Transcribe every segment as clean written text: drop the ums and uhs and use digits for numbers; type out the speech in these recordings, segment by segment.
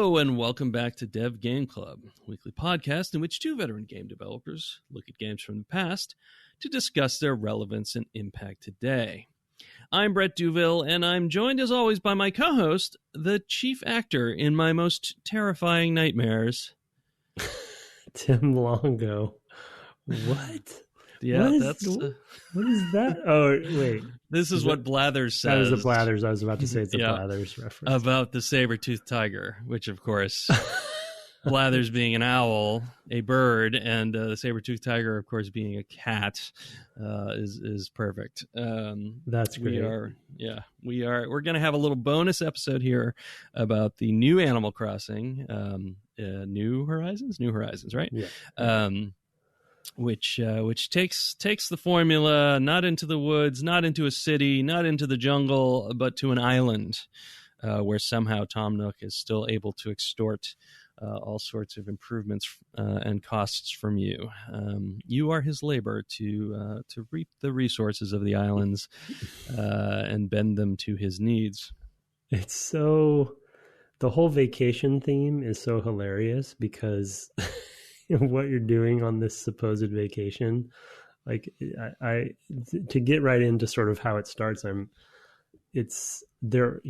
Hello and welcome back to Dev Game Club, a weekly podcast in which two veteran game developers look at games from the past to discuss their relevance and impact today. I'm Brett Duville, and I'm joined as always by my co-host, the chief actor in my most terrifying nightmares, Tim Longo. What? Yeah, what is that? Oh, wait. This is what Blathers says. That was the Blathers. I was about to say it's a Blathers reference. About the saber-toothed tiger, which, of course, Blathers being an owl, a bird, and the saber-toothed tiger, of course, being a cat, is perfect. That's great. We're going to have a little bonus episode here about the new Animal Crossing, New Horizons, right? Yeah. Which takes the formula not into the woods, not into a city, not into the jungle, but to an island where somehow Tom Nook is still able to extort all sorts of improvements and costs from you. You are his labor to reap the resources of the islands and bend them to his needs. It's so... The whole vacation theme is so hilarious because... what you're doing on this supposed vacation, like I to get right into sort of how it starts, they're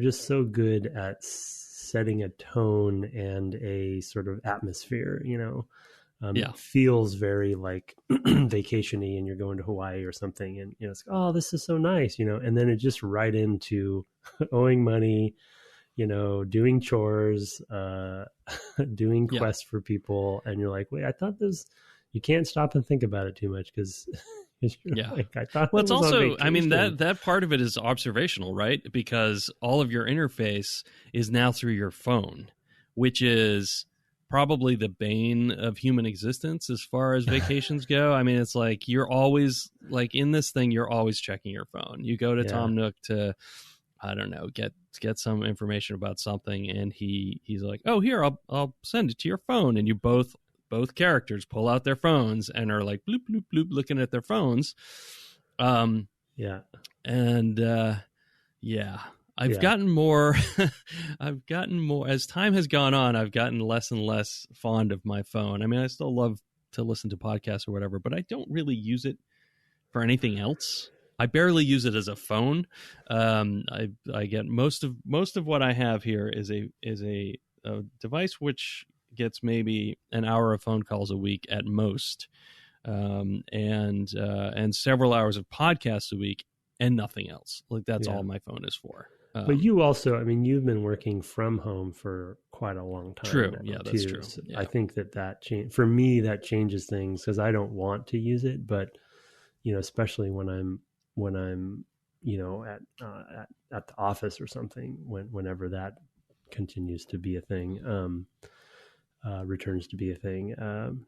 just so good at setting a tone and a sort of atmosphere, It feels very like vacation-y and you're going to Hawaii or something and it's, oh, this is so nice, and then it just right into owing money, doing chores, doing quests for people. And you're like, wait, I thought you can't stop and think about it too much because like, I thought. Well, it's also, I mean, that part of it is observational, right? Because all of your interface is now through your phone, which is probably the bane of human existence as far as vacations go. I mean, it's like, you're always like in this thing, you're always checking your phone. You go to Tom Nook to, I don't know, get some information about something, and he's like, oh, here, I'll send it to your phone, and you both characters pull out their phones and are like bloop bloop bloop looking at their phones. I've gotten more as time has gone on. I've gotten less and less fond of my phone. I mean, I still love to listen to podcasts or whatever, but I don't really use it for anything else. I barely use it as a phone. I get most of what I have here is a device which gets maybe an hour of phone calls a week at most, and several hours of podcasts a week, and nothing else. Like that's all my phone is for. But you also, I mean, you've been working from home for quite a long time. True. Now, that's true. So I think that for me, that changes things because I don't want to use it, but especially when I'm at the office or something, whenever that continues to be a thing, returns to be a thing, I'm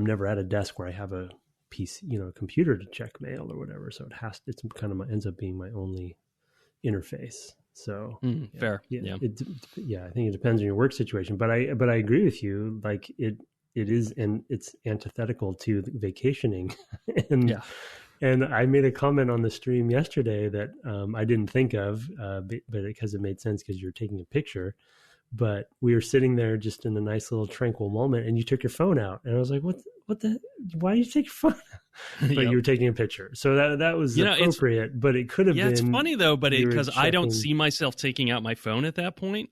never at a desk where I have a PC, computer to check mail or whatever. So it's kind of ends up being my only interface. So fair. Yeah. I think it depends on your work situation, but I agree with you. Like it is, and it's antithetical to vacationing And I made a comment on the stream yesterday that I didn't think of, but because it made sense because you're taking a picture. But we were sitting there just in a nice little tranquil moment, and you took your phone out, and I was like, "What the? Why did you take your phone out?" But you were taking a picture, so that was appropriate. But it could have been. Yeah, it's funny though, but because I don't see myself taking out my phone at that point.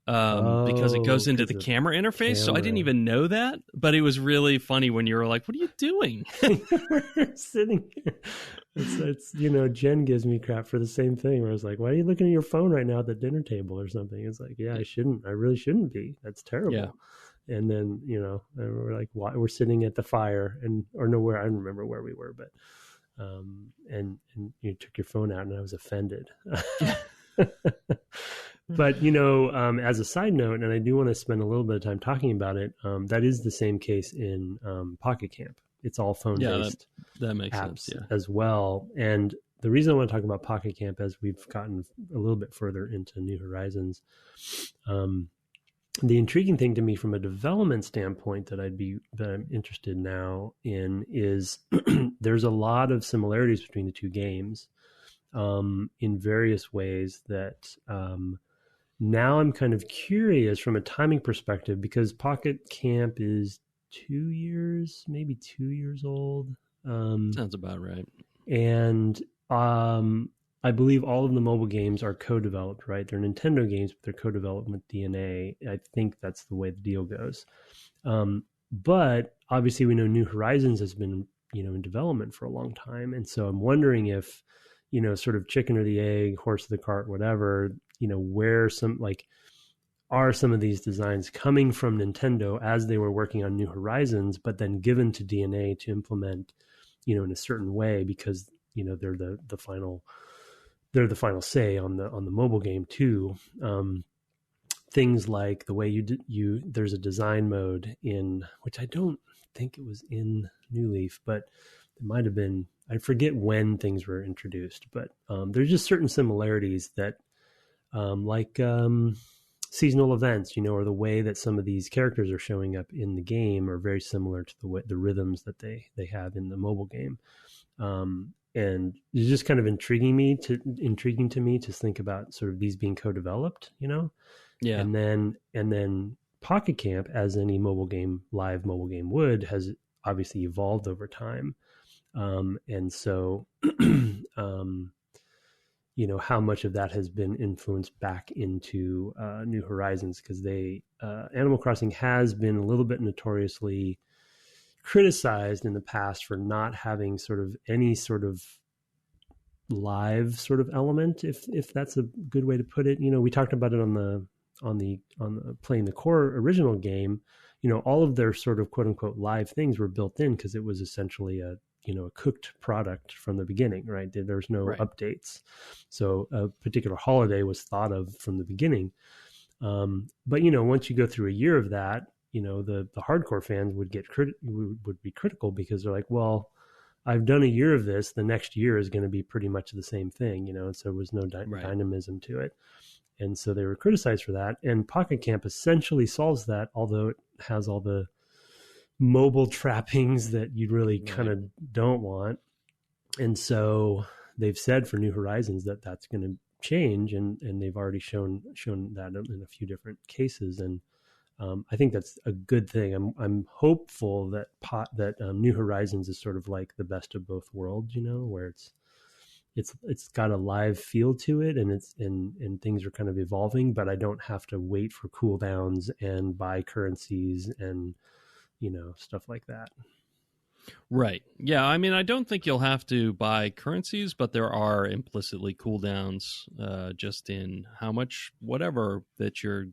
Because it goes into the camera interface. So I didn't even know that, but it was really funny when you were like, what are you doing? We're sitting here. It's Jen gives me crap for the same thing where I was like, why are you looking at your phone right now at the dinner table or something? It's like, I really shouldn't be. That's terrible. Yeah. And then, and we're like, why? We're sitting at the fire I don't remember where we were, but, and you took your phone out and I was offended. But, as a side note, and I do want to spend a little bit of time talking about it, that is the same case in Pocket Camp. It's all phone-based that makes apps sense, as well. And the reason I want to talk about Pocket Camp as we've gotten a little bit further into New Horizons, the intriguing thing to me from a development standpoint that I'm interested now in is there's a lot of similarities between the two games in various ways that Now I'm kind of curious from a timing perspective because Pocket Camp is 2 years, maybe 2 years old. Sounds about right. And I believe all of the mobile games are co-developed, right? They're Nintendo games, but they're co-developed with DNA. I think that's the way the deal goes. But obviously, we know New Horizons has been, in development for a long time, and so I'm wondering if, sort of chicken or the egg, horse or the cart, whatever, where are some of these designs coming from Nintendo as they were working on New Horizons, but then given to DNA to implement, in a certain way because they're the final say on the mobile game too. Things like the way there's a design mode in which I don't think it was in New Leaf, but it might have been. I forget when things were introduced, but there's just certain similarities that, like seasonal events, or the way that some of these characters are showing up in the game are very similar to the rhythms that they have in the mobile game. And it's just kind of intriguing to me to think about sort of these being co-developed, Yeah. And then Pocket Camp, as any live mobile game would, has obviously evolved over time. And so, how much of that has been influenced back into New Horizons, because Animal Crossing has been a little bit notoriously criticized in the past for not having sort of any sort of live sort of element, if that's a good way to put it. We talked about it on the playing the core original game. All of their sort of quote unquote live things were built in because it was essentially a cooked product from the beginning, right? There's no updates. So a particular holiday was thought of from the beginning. But once you go through a year of that, the hardcore fans would be critical because they're like, well, I've done a year of this. The next year is going to be pretty much the same thing, and so there was no dynamism to it. And so they were criticized for that. And Pocket Camp essentially solves that, although it has all the mobile trappings that you really kind of don't want. And so they've said for New Horizons that that's going to change, and they've already shown that in a few different cases. And I think that's a good thing. I'm hopeful that New Horizons is sort of like the best of both worlds, where it's got a live feel to it, and things are kind of evolving, but I don't have to wait for cooldowns and buy currencies and stuff like that. Right. Yeah. I mean, I don't think you'll have to buy currencies, but there are implicitly cooldowns just in how much whatever that your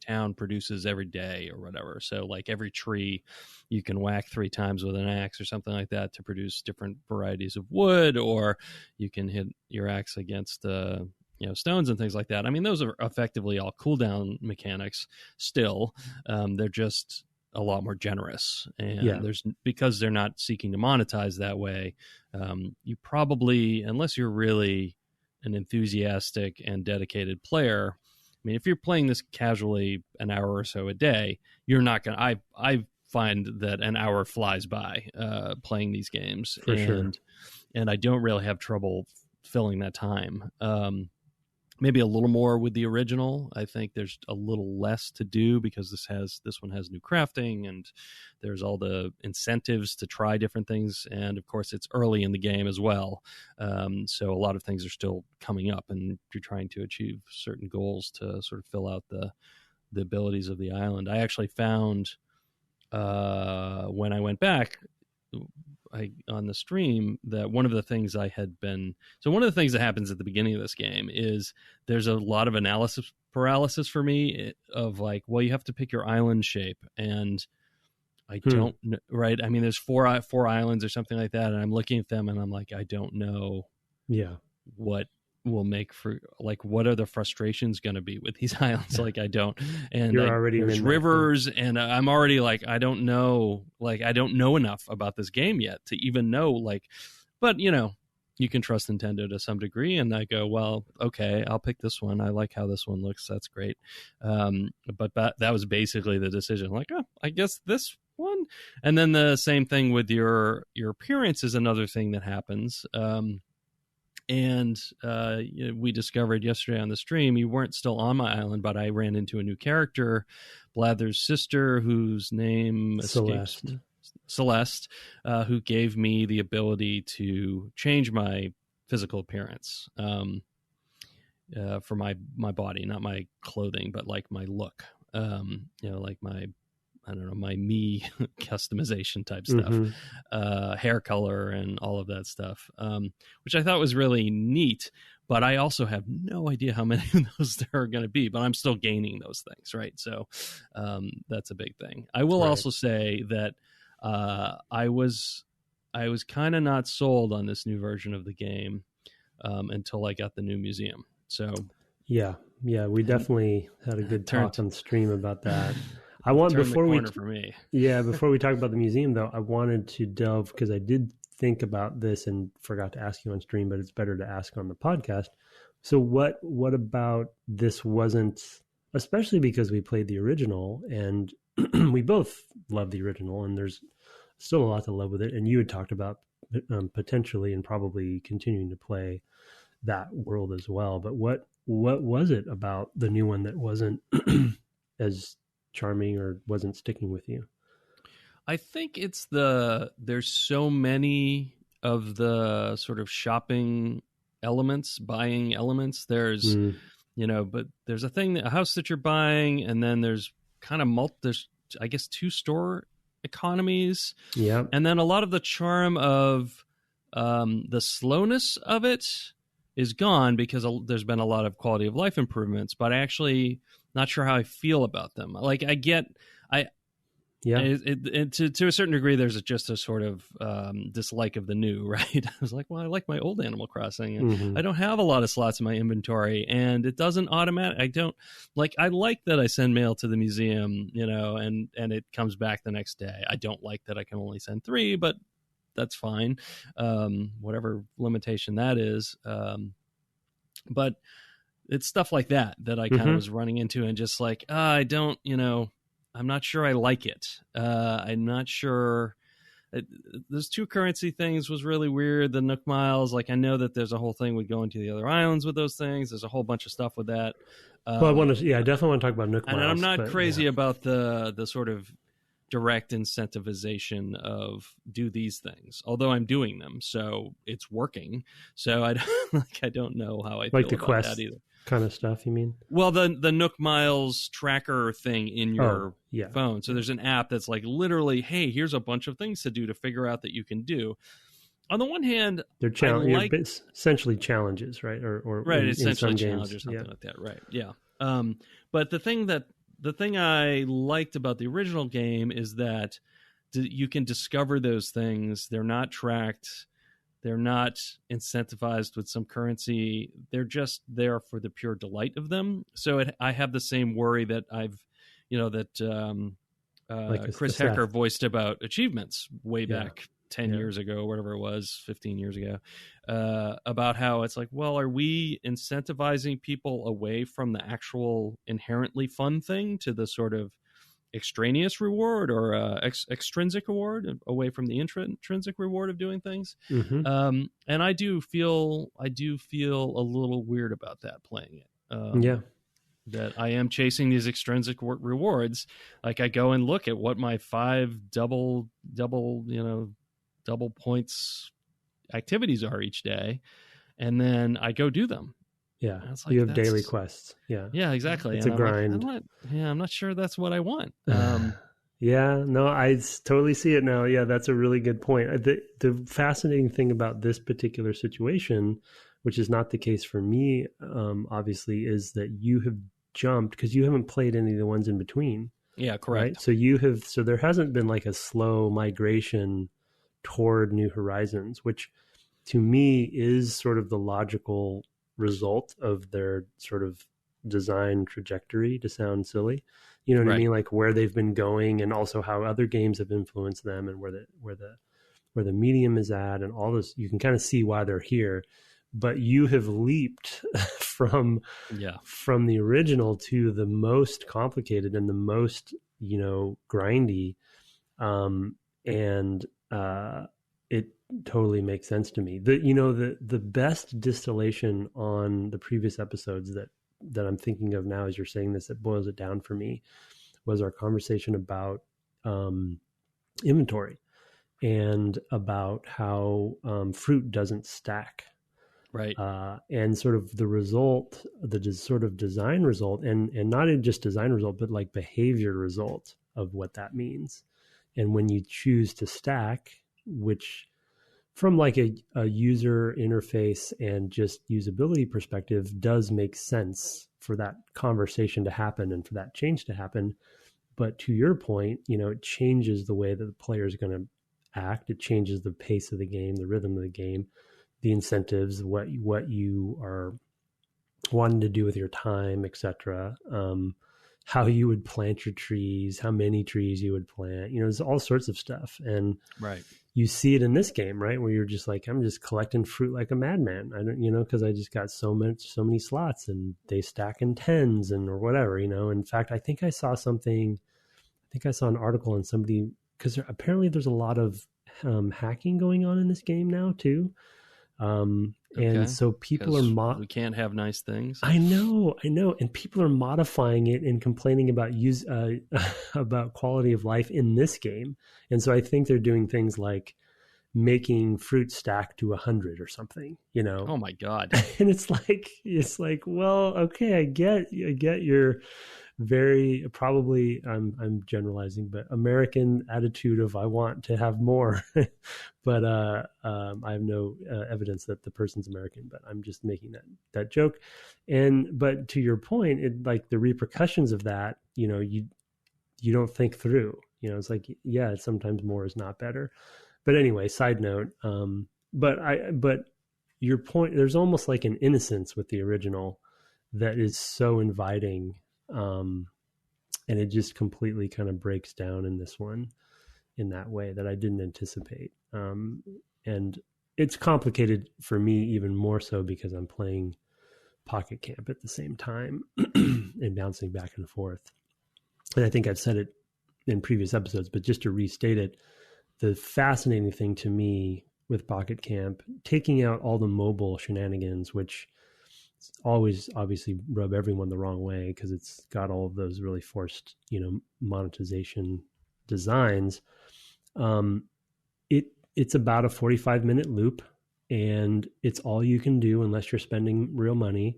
town produces every day or whatever. So like every tree you can whack 3 times with an axe or something like that to produce different varieties of wood, or you can hit your axe against stones and things like that. I mean, those are effectively all cooldown mechanics still. They're just a lot more generous, and because they're not seeking to monetize that way, you probably, unless you're really an enthusiastic and dedicated player, I mean, if you're playing this casually an hour or so a day, you're not going to, I find that an hour flies by playing these games. For sure. And I don't really have trouble filling that time. Maybe a little more with the original. I think there's a little less to do because this one has new crafting, and there's all the incentives to try different things. And of course, it's early in the game as well. So a lot of things are still coming up, and you're trying to achieve certain goals to sort of fill out the abilities of the island. I actually found when I went back on the stream that one of the things one of the things that happens at the beginning of this game is there's a lot of analysis paralysis for me of like, well, you have to pick your island shape, and I don't know, right? I mean, there's four islands or something like that, and I'm looking at them and I'm like, I don't know what will make for, like, what are the frustrations going to be with these islands? Like, I don't, and there's rivers, and I'm already like, I don't know enough about this game yet to even know, like, but you can trust Nintendo to some degree, and I go, well, okay, I'll pick this one. I like how this one looks. That's great. But that was basically the decision. Like, oh, I guess this one. And then the same thing with your appearance is another thing that happens. And we discovered yesterday on the stream, you weren't still on my island, but I ran into a new character, Blather's sister, whose name escapes me. Celeste, who gave me the ability to change my physical appearance for my body, not my clothing, but like my look, like my, I don't know, my me customization type stuff, hair color and all of that stuff, which I thought was really neat. But I also have no idea how many of those there are going to be, but I'm still gaining those things, right? So that's a big thing. I will also say that I was kind of not sold on this new version of the game until I got the new museum. So yeah, we definitely had a good talk on the stream about that. Before we talk about the museum, though, I wanted to delve, because I did think about this and forgot to ask you on stream, but it's better to ask on the podcast. So what about this wasn't, especially because we played the original and we both love the original, and there's still a lot to love with it. And you had talked about potentially and probably continuing to play that world as well. But what was it about the new one that wasn't as charming or wasn't sticking with you? I think it's there's so many of the sort of shopping elements, buying elements. There's, but there's a house that you're buying, and then there's kind of there's, I guess, 2 store economies. Yeah. And then a lot of the charm of the slowness of it is gone because there's been a lot of quality of life improvements, but I actually not sure how I feel about them. Like to a certain degree, there's just a sort of dislike of the new, right? I was like, well, I like my old Animal Crossing, and I don't have a lot of slots in my inventory, and it doesn't I like that I send mail to the museum, and it comes back the next day. I don't like that I can only send 3, but that's fine. Whatever limitation that is. But it's stuff like that I kind of was running into, and just like, I don't, I'm not sure I like it. I'm not sure. Those 2 currency things was really weird. The Nook Miles, like, I know that there's a whole thing with going to the other islands with those things. There's a whole bunch of stuff with that. I definitely want to talk about Nook Miles. And I'm not crazy about the sort of direct incentivization of do these things, although I'm doing them, so it's working. So I don't know how I like feel the about quest that either. Kind of stuff, you mean? Well, the Nook Miles tracker thing in your phone. So there's an app that's like literally, hey, here's a bunch of things to do to figure out that you can do. On the one hand, they're essentially challenges, right? Or right, essentially in some challenge games. or something like that, right? Yeah. But the thing I liked about the original game is that you can discover those things. They're not tracked. They're not incentivized with some currency. They're just there for the pure delight of them. So I have the same worry that Chris Hecker voiced about achievements way back 10 years ago, whatever it was, 15 years ago, about how it's like, well, are we incentivizing people away from the actual inherently fun thing to the sort of extraneous reward or extrinsic reward, away from the intrinsic reward of doing things? And I do feel a little weird about that playing it. That I am chasing these extrinsic rewards. Like, I go and look at what my 5 double points activities are each day, and then I go do them. Yeah, like, you have daily quests. Yeah, exactly. It's a grind. I'm not sure that's what I want. Yeah, no, I totally see it now. Yeah, that's a really good point. The fascinating thing about this particular situation, which is not the case for me, obviously, is that you have jumped because you haven't played any of the ones in between. Yeah, correct. Right? So there hasn't been like a slow migration toward New Horizons, which to me is sort of the logical result of their sort of design trajectory, to sound silly. You know what I mean? Like where they've been going, and also how other games have influenced them, and where the medium is at, and all this. You can kind of see why they're here. But you have leaped from the original to the most complicated and the most, grindy. And it totally makes sense to me. The best distillation on the previous episodes that I'm thinking of now as you're saying this, that boils it down for me, was our conversation about inventory and about how fruit doesn't stack. Right. And sort of the result, sort of design result, and not just design result, but like behavior result of what that means. And when you choose to stack, which from like a user interface and just usability perspective does make sense for that conversation to happen and for that change to happen. But to your point, it changes the way that the player is going to act. It changes the pace of the game, the rhythm of the game, the incentives, what you are wanting to do with your time, etc. How you would plant your trees, how many trees you would plant. There's all sorts of stuff. And right. You see it in this game, right? Where you're just like, I'm just collecting fruit like a madman. I don't, because I just got so many slots and they stack in tens or whatever, In fact, I think I saw an article on somebody, because apparently there's a lot of hacking going on in this game now too. And so people are we can't have nice things. I know. And people are modifying it and complaining about about quality of life in this game. And so I think they're doing things like making fruit stack to 100 or something, Oh my God. And it's like, well, okay, I get your very probably I'm generalizing, but American attitude of I want to have more, but I have no evidence that the person's American, but I'm just making that joke. But to your point, it like the repercussions of that, you don't think through. It's like, yeah, sometimes more is not better. But anyway, side note. But your point, there's almost like an innocence with the original that is so inviting. And it just completely kind of breaks down in this one in that way that I didn't anticipate. And it's complicated for me even more so because I'm playing Pocket Camp at the same time and bouncing back and forth. And I think I've said it in previous episodes, but just to restate it, the fascinating thing to me with Pocket Camp, taking out all the mobile shenanigans, which always obviously rub everyone the wrong way because it's got all of those really forced, monetization designs. It's about a 45-minute loop, and it's all you can do unless you're spending real money.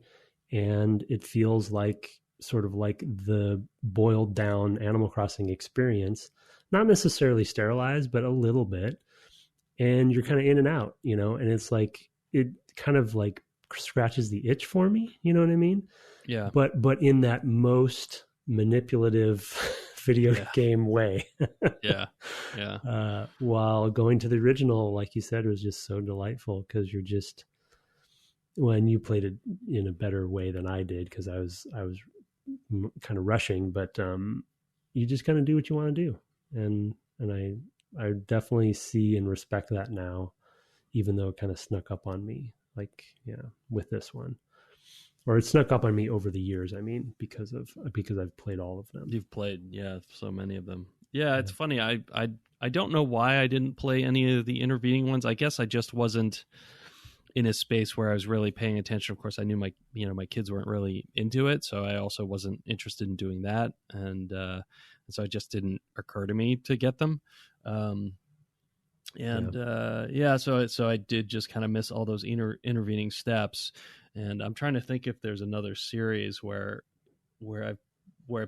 And it feels like sort of like the boiled down Animal Crossing experience, not necessarily sterilized, but a little bit. And you're kind of in and out, and it's like, it kind of like scratches the itch for me, you know what I mean? Yeah. But in that most manipulative video game way. Yeah. While going to the original, like you said, was just so delightful because you're just, when you played it in a better way than I did, because I was kind of rushing, but you just kind of do what you want to do, and I definitely see and respect that now, even though it kind of snuck up on me. Like, with this one, or it snuck up on me over the years. I mean, because I've played all of them. You've played, so many of them. Yeah, it's funny. I don't know why I didn't play any of the intervening ones. I guess I just wasn't in a space where I was really paying attention. Of course, I knew my kids weren't really into it, so I also wasn't interested in doing that, and so it just didn't occur to me to get them. So I did just kind of miss all those intervening steps, and I'm trying to think if there's another series where I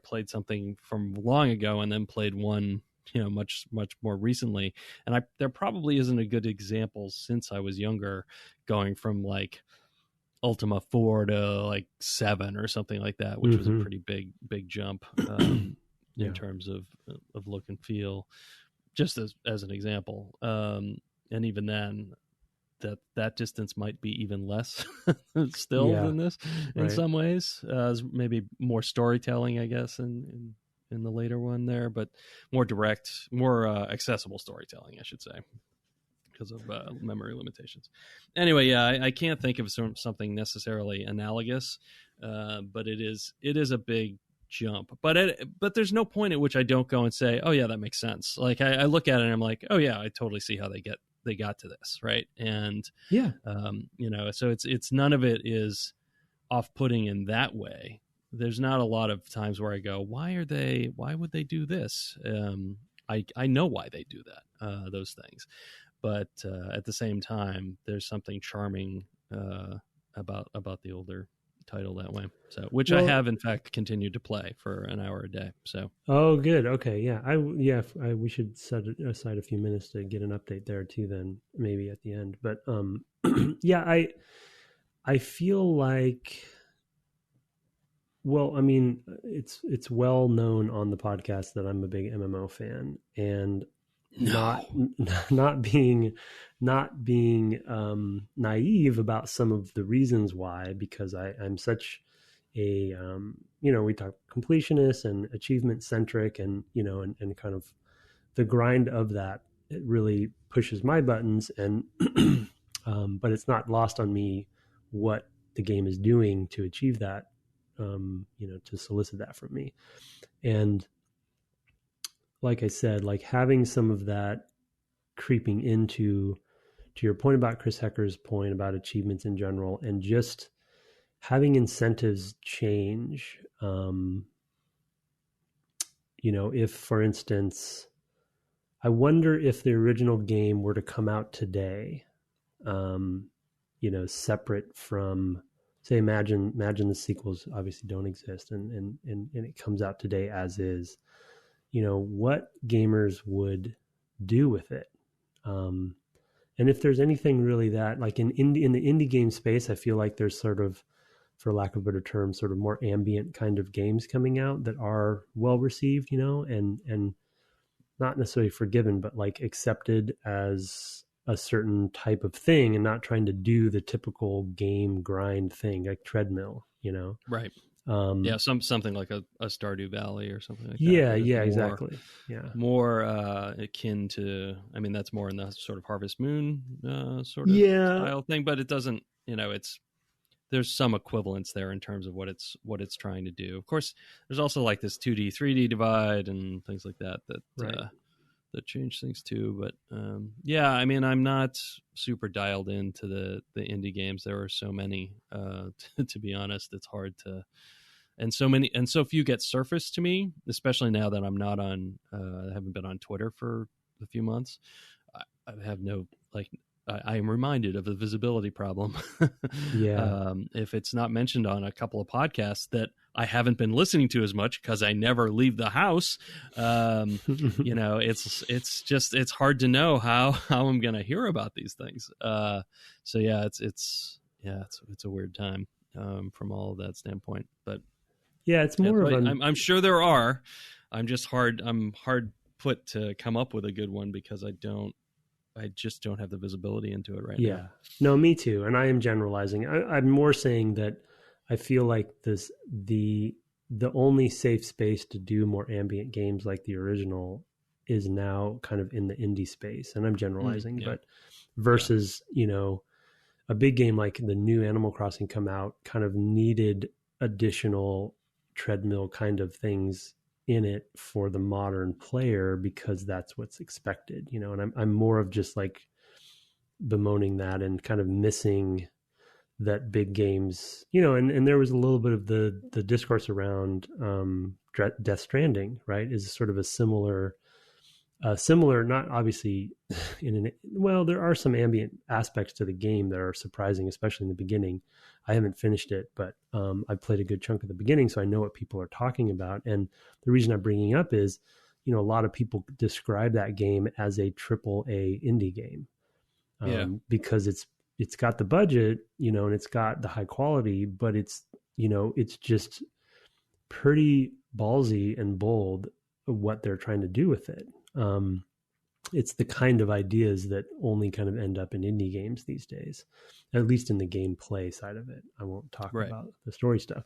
played something from long ago and then played one much more recently, and there probably isn't a good example since I was younger, going from like Ultima 4 to like 7 or something like that, which was a pretty big jump in terms of look and feel. Just as an example, and even then, that distance might be even less still than this in some ways. Maybe more storytelling, I guess, in the later one there, but more direct, more accessible storytelling, I should say, because of memory limitations. Anyway, I can't think of something necessarily analogous, but it is a big jump, but there's no point at which I don't go and say, oh yeah, that makes sense. Like I look at it and I'm like, oh yeah, I totally see how they they got to this, right? And yeah, so it's none of it is off-putting in that way. There's not a lot of times where I go, why would they do this? I know why they do that, those things. But at the same time, there's something charming about the older title that way. So, which I have in fact continued to play for an hour a day. So, oh, good, okay, yeah, we should set aside a few minutes to get an update there too. Then maybe at the end, but yeah, I feel like. Well, I mean, it's well known on the podcast that I'm a big MMO fan, and not being naive about some of the reasons why, because I'm such a we talk completionist and achievement centric, and and kind of the grind of that, it really pushes my buttons, and but it's not lost on me what the game is doing to achieve that, to solicit that from me. And like I said, like having some of that creeping into, to your point about Chris Hecker's point about achievements in general, and just having incentives change. If, for instance, I wonder if the original game were to come out today, separate from, say, imagine the sequels obviously don't exist, and it comes out today as is, what gamers would do with it. And if there's anything really that, like in the indie game space, I feel like there's sort of, for lack of a better term, sort of more ambient kind of games coming out that are well received, and not necessarily forgiven, but like accepted as a certain type of thing, and not trying to do the typical game grind thing, like treadmill, right. Something like a Stardew Valley or something like that. Yeah, exactly. Yeah, more akin to. I mean, that's more in the sort of Harvest Moon sort of style thing, but it doesn't. There's some equivalence there in terms of what it's trying to do. Of course, there's also like this 2D, 3D divide and things like that that change things too. But I mean, I'm not super dialed into the indie games. There are so many. To be honest, it's hard to. And so few get surfaced to me, especially now that I'm not on, I haven't been on Twitter for a few months. I have no, I am reminded of the visibility problem. If it's not mentioned on a couple of podcasts that I haven't been listening to as much because I never leave the house, it's hard to know how I'm going to hear about these things. It's a weird time from all of that standpoint, but. Yeah, it's more of I'm sure there are. I'm hard put to come up with a good one because I just don't have the visibility into it right now. Yeah, no, me too. And I am generalizing. I'm more saying that I feel like the only safe space to do more ambient games like the original is now kind of in the indie space. And I'm generalizing, but versus, a big game like the new Animal Crossing come out kind of needed additional treadmill kind of things in it for the modern player because that's what's expected, and I'm more of just like bemoaning that and kind of missing that big games, and there was a little bit of the discourse around Death Stranding, right, is sort of a similar, not obviously there are some ambient aspects to the game that are surprising, especially in the beginning. I haven't finished it, but I played a good chunk of the beginning, so I know what people are talking about. And the reason I'm bringing up is, a lot of people describe that game as a AAA indie game, because it's got the budget, and it's got the high quality, but it's just pretty ballsy and bold what they're trying to do with it. It's the kind of ideas that only kind of end up in indie games these days, at least in the gameplay side of it. I won't talk about the story stuff.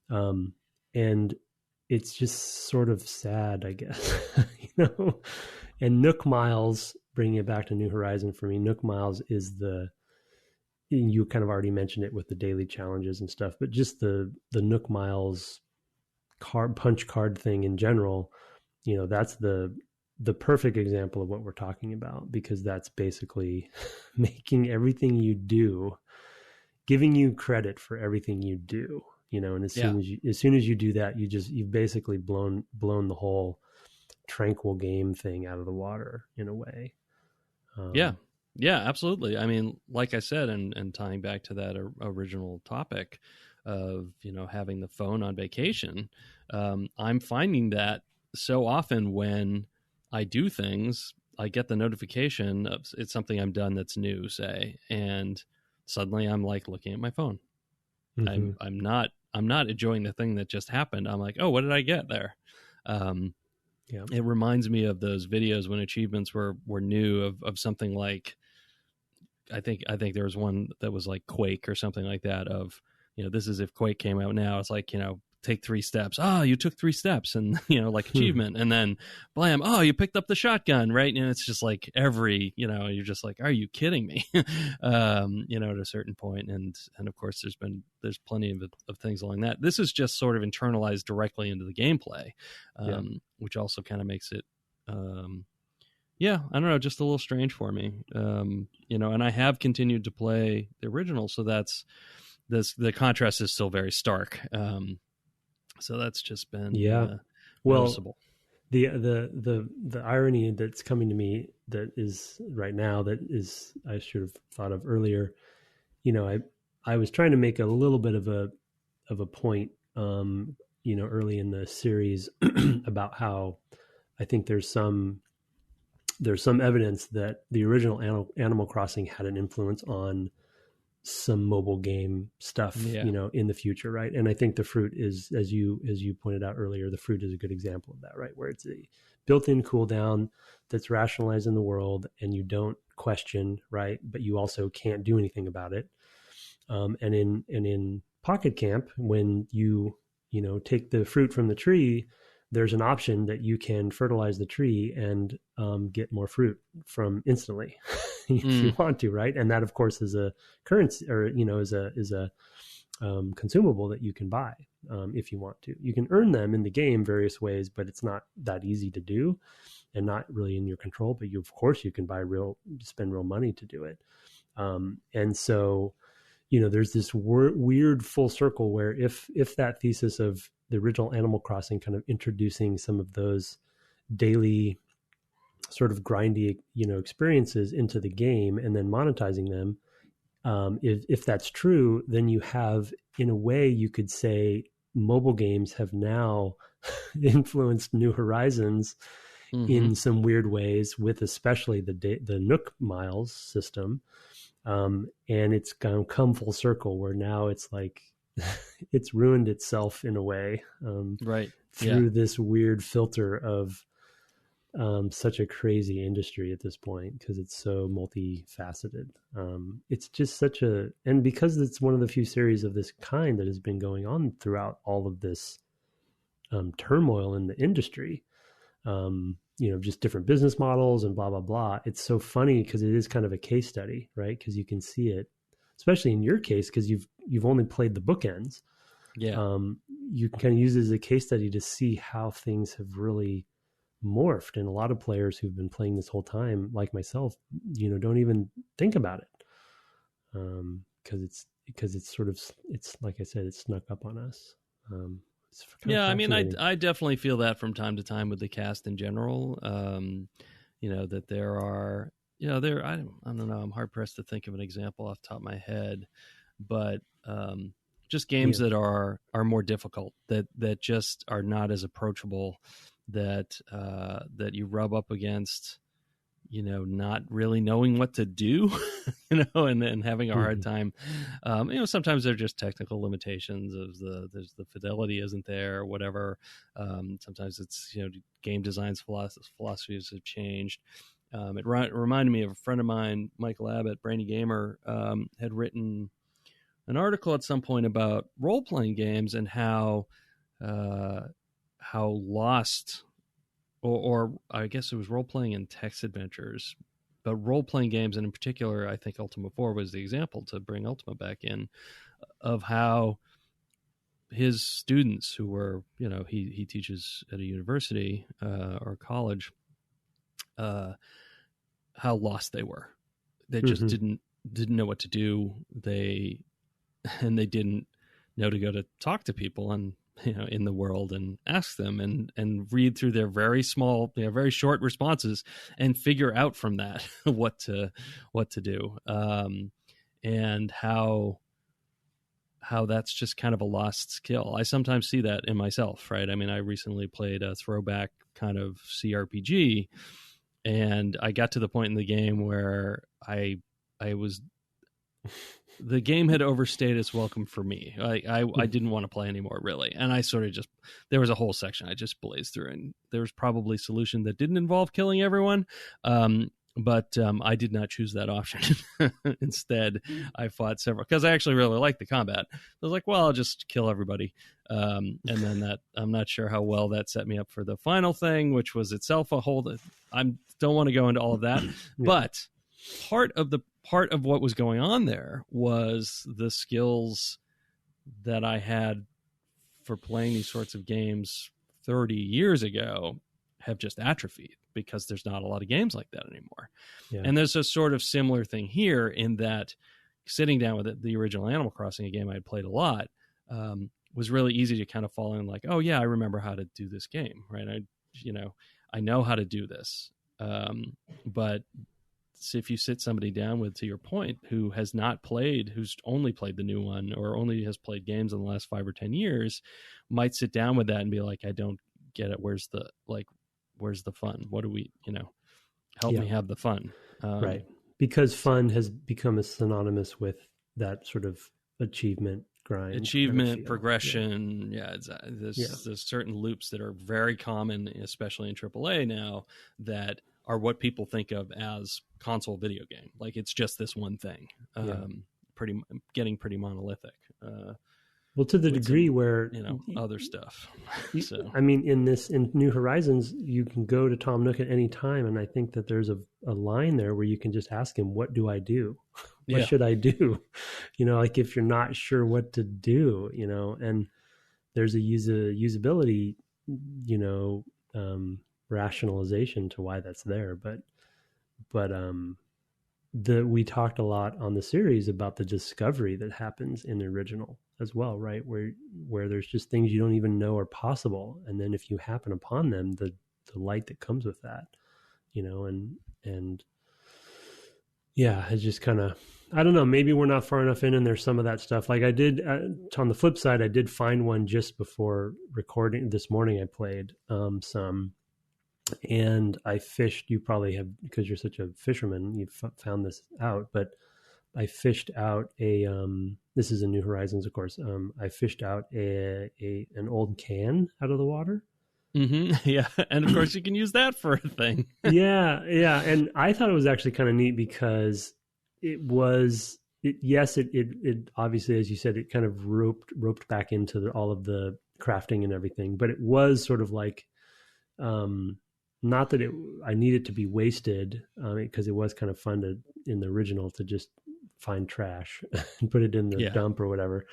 And it's just sort of sad, I guess, and Nook Miles, bringing it back to New Horizon for me, Nook Miles is you kind of already mentioned it with the daily challenges and stuff, but just the Nook Miles punch card thing in general, that's the the perfect example of what we're talking about, because that's basically making everything you do, giving you credit for everything you do, and as soon as you do that, you've basically blown the whole tranquil game thing out of the water in a way. Yeah, absolutely. I mean, like I said, and tying back to that original topic of, having the phone on vacation, I'm finding that so often when I do things, I get the notification of it's something I'm done that's new, say, and suddenly I'm like looking at my phone. Mm-hmm. I'm not enjoying the thing that just happened. I'm like, oh, what did I get there? It reminds me of those videos when achievements were new of something like, I think there was one that was like Quake or something like that of, this is if Quake came out now. It's like, take 3 steps. Oh, you took 3 steps, and, like achievement. And then blam, oh, you picked up the shotgun, right? And it's just like every, you're just like, are you kidding me? At a certain point. And of course there's plenty of things along that. This is just sort of internalized directly into the gameplay, which also kind of makes it, I don't know, just a little strange for me. And I have continued to play the original, so the contrast is still very stark. So that's just been noticeable. The irony that's coming to me that is right now, that is, I should have thought of earlier. I was trying to make a little bit of a point, early in the series about how I think there's some evidence that the original Animal Crossing had an influence on some mobile game stuff, in the future, right? And I think the fruit is, as you pointed out earlier, the fruit is a good example of that, right? Where it's a built-in cooldown that's rationalized in the world, and you don't question, right? But you also can't do anything about it. And in Pocket Camp, when you take the fruit from the tree, there's an option that you can fertilize the tree and get more fruit from instantly if you want to, right? And that, of course, is a currency, or is a consumable that you can buy if you want to. You can earn them in the game various ways, but it's not that easy to do, and not really in your control. But of course, you can spend real money to do it. And so, there's this weird full circle where if that thesis of the original Animal Crossing, kind of introducing some of those daily sort of grindy, experiences into the game and then monetizing them, if that's true, then you have, in a way, you could say mobile games have now influenced New Horizons in some weird ways, with especially the Nook Miles system. And it's come full circle where now it's like it's ruined itself in a way, right? Through this weird filter of such a crazy industry at this point, because it's so multifaceted. It's just and because it's one of the few series of this kind that has been going on throughout all of this turmoil in the industry, just different business models and blah, blah, blah. It's so funny because it is kind of a case study, right? Because you can see it, especially in your case, because you've only played the bookends. Yeah. You can kind of use it as a case study to see how things have really morphed. And a lot of players who've been playing this whole time, like myself, don't even think about it. Because it's sort of, it's like I said, it's snuck up on us. Yeah, I mean, I definitely feel that from time to time with the cast in general. That there are, I don't know, I'm hard pressed to think of an example off the top of my head, but just games that are more difficult, that just are not as approachable, that you rub up against, not really knowing what to do, and having a hard time. Sometimes they're just technical limitations of the fidelity isn't there or whatever. Sometimes it's, game design's philosophies have changed. It reminded me of a friend of mine, Michael Abbott, Brainy Gamer, had written an article at some point about role-playing games and how lost, or I guess it was role-playing and text adventures, but role-playing games, and in particular, I think Ultima 4 was the example, to bring Ultima back in, of how his students who were, he teaches at a university or college, how lost they were. They just didn't know what to do. They didn't know to go to talk to people and, in the world and ask them and read through their very small, very short responses and figure out from that what to do. And how that's just kind of a lost skill. I sometimes see that in myself, right? I mean, I recently played a throwback kind of CRPG, and I got to the point in the game where the game had overstayed its welcome for me. I didn't want to play anymore, really. And I sort of there was a whole section I just blazed through, and there was probably a solution that didn't involve killing everyone. But I did not choose that option. Instead, I fought several, because I actually really liked the combat. I was like, well, I'll just kill everybody. And then I'm not sure how well that set me up for the final thing, which was itself a whole, don't want to go into all of that. But part of what was going on there was the skills that I had for playing these sorts of games 30 years ago have just atrophied, because there's not a lot of games like that anymore. Yeah. And there's a sort of similar thing here, in that sitting down with the original Animal Crossing, a game I had played a lot, was really easy to kind of fall in, like, oh yeah, I remember how to do this game, right? I know how to do this. But if you sit somebody down with, to your point, who has not played, who's only played the new one, or only has played games in the last 5 or 10 years, might sit down with that and be like, I don't get it. Where's the fun? What do we, help me have the fun. Right. Because fun has become synonymous with that sort of achievement grind. Achievement, progression. Yeah. There's certain loops that are very common, especially in AAA now, that are what people think of as console video game. Like, it's just this one thing, getting pretty monolithic. Well, to the degree where, other stuff. So, I mean, in New Horizons, you can go to Tom Nook at any time. And I think that there's a line there where you can just ask him, what do I do? What should I do? Like, if you're not sure what to do, and there's a usability, rationalization to why that's there. But we talked a lot on the series about the discovery that happens in the original as well, right? Where there's just things you don't even know are possible. And then if you happen upon them, the light that comes with that, and yeah, it's just kind of, I don't know, maybe we're not far enough in, and there's some of that stuff. Like, I did, on the flip side, I did find one just before recording this morning. I played some, and I fished. You probably have, because you're such a fisherman, you found this out, but I fished out this is in New Horizons, of course. I fished out an old can out of the water. Mm-hmm. Yeah. And of course you can use that for a thing. Yeah. And I thought it was actually kind of neat, because it obviously, as you said, it kind of roped back into all of the crafting and everything, but it was sort of like, not that I needed to be wasted, because it was kind of fun in the original to just find trash and put it in the dump or whatever.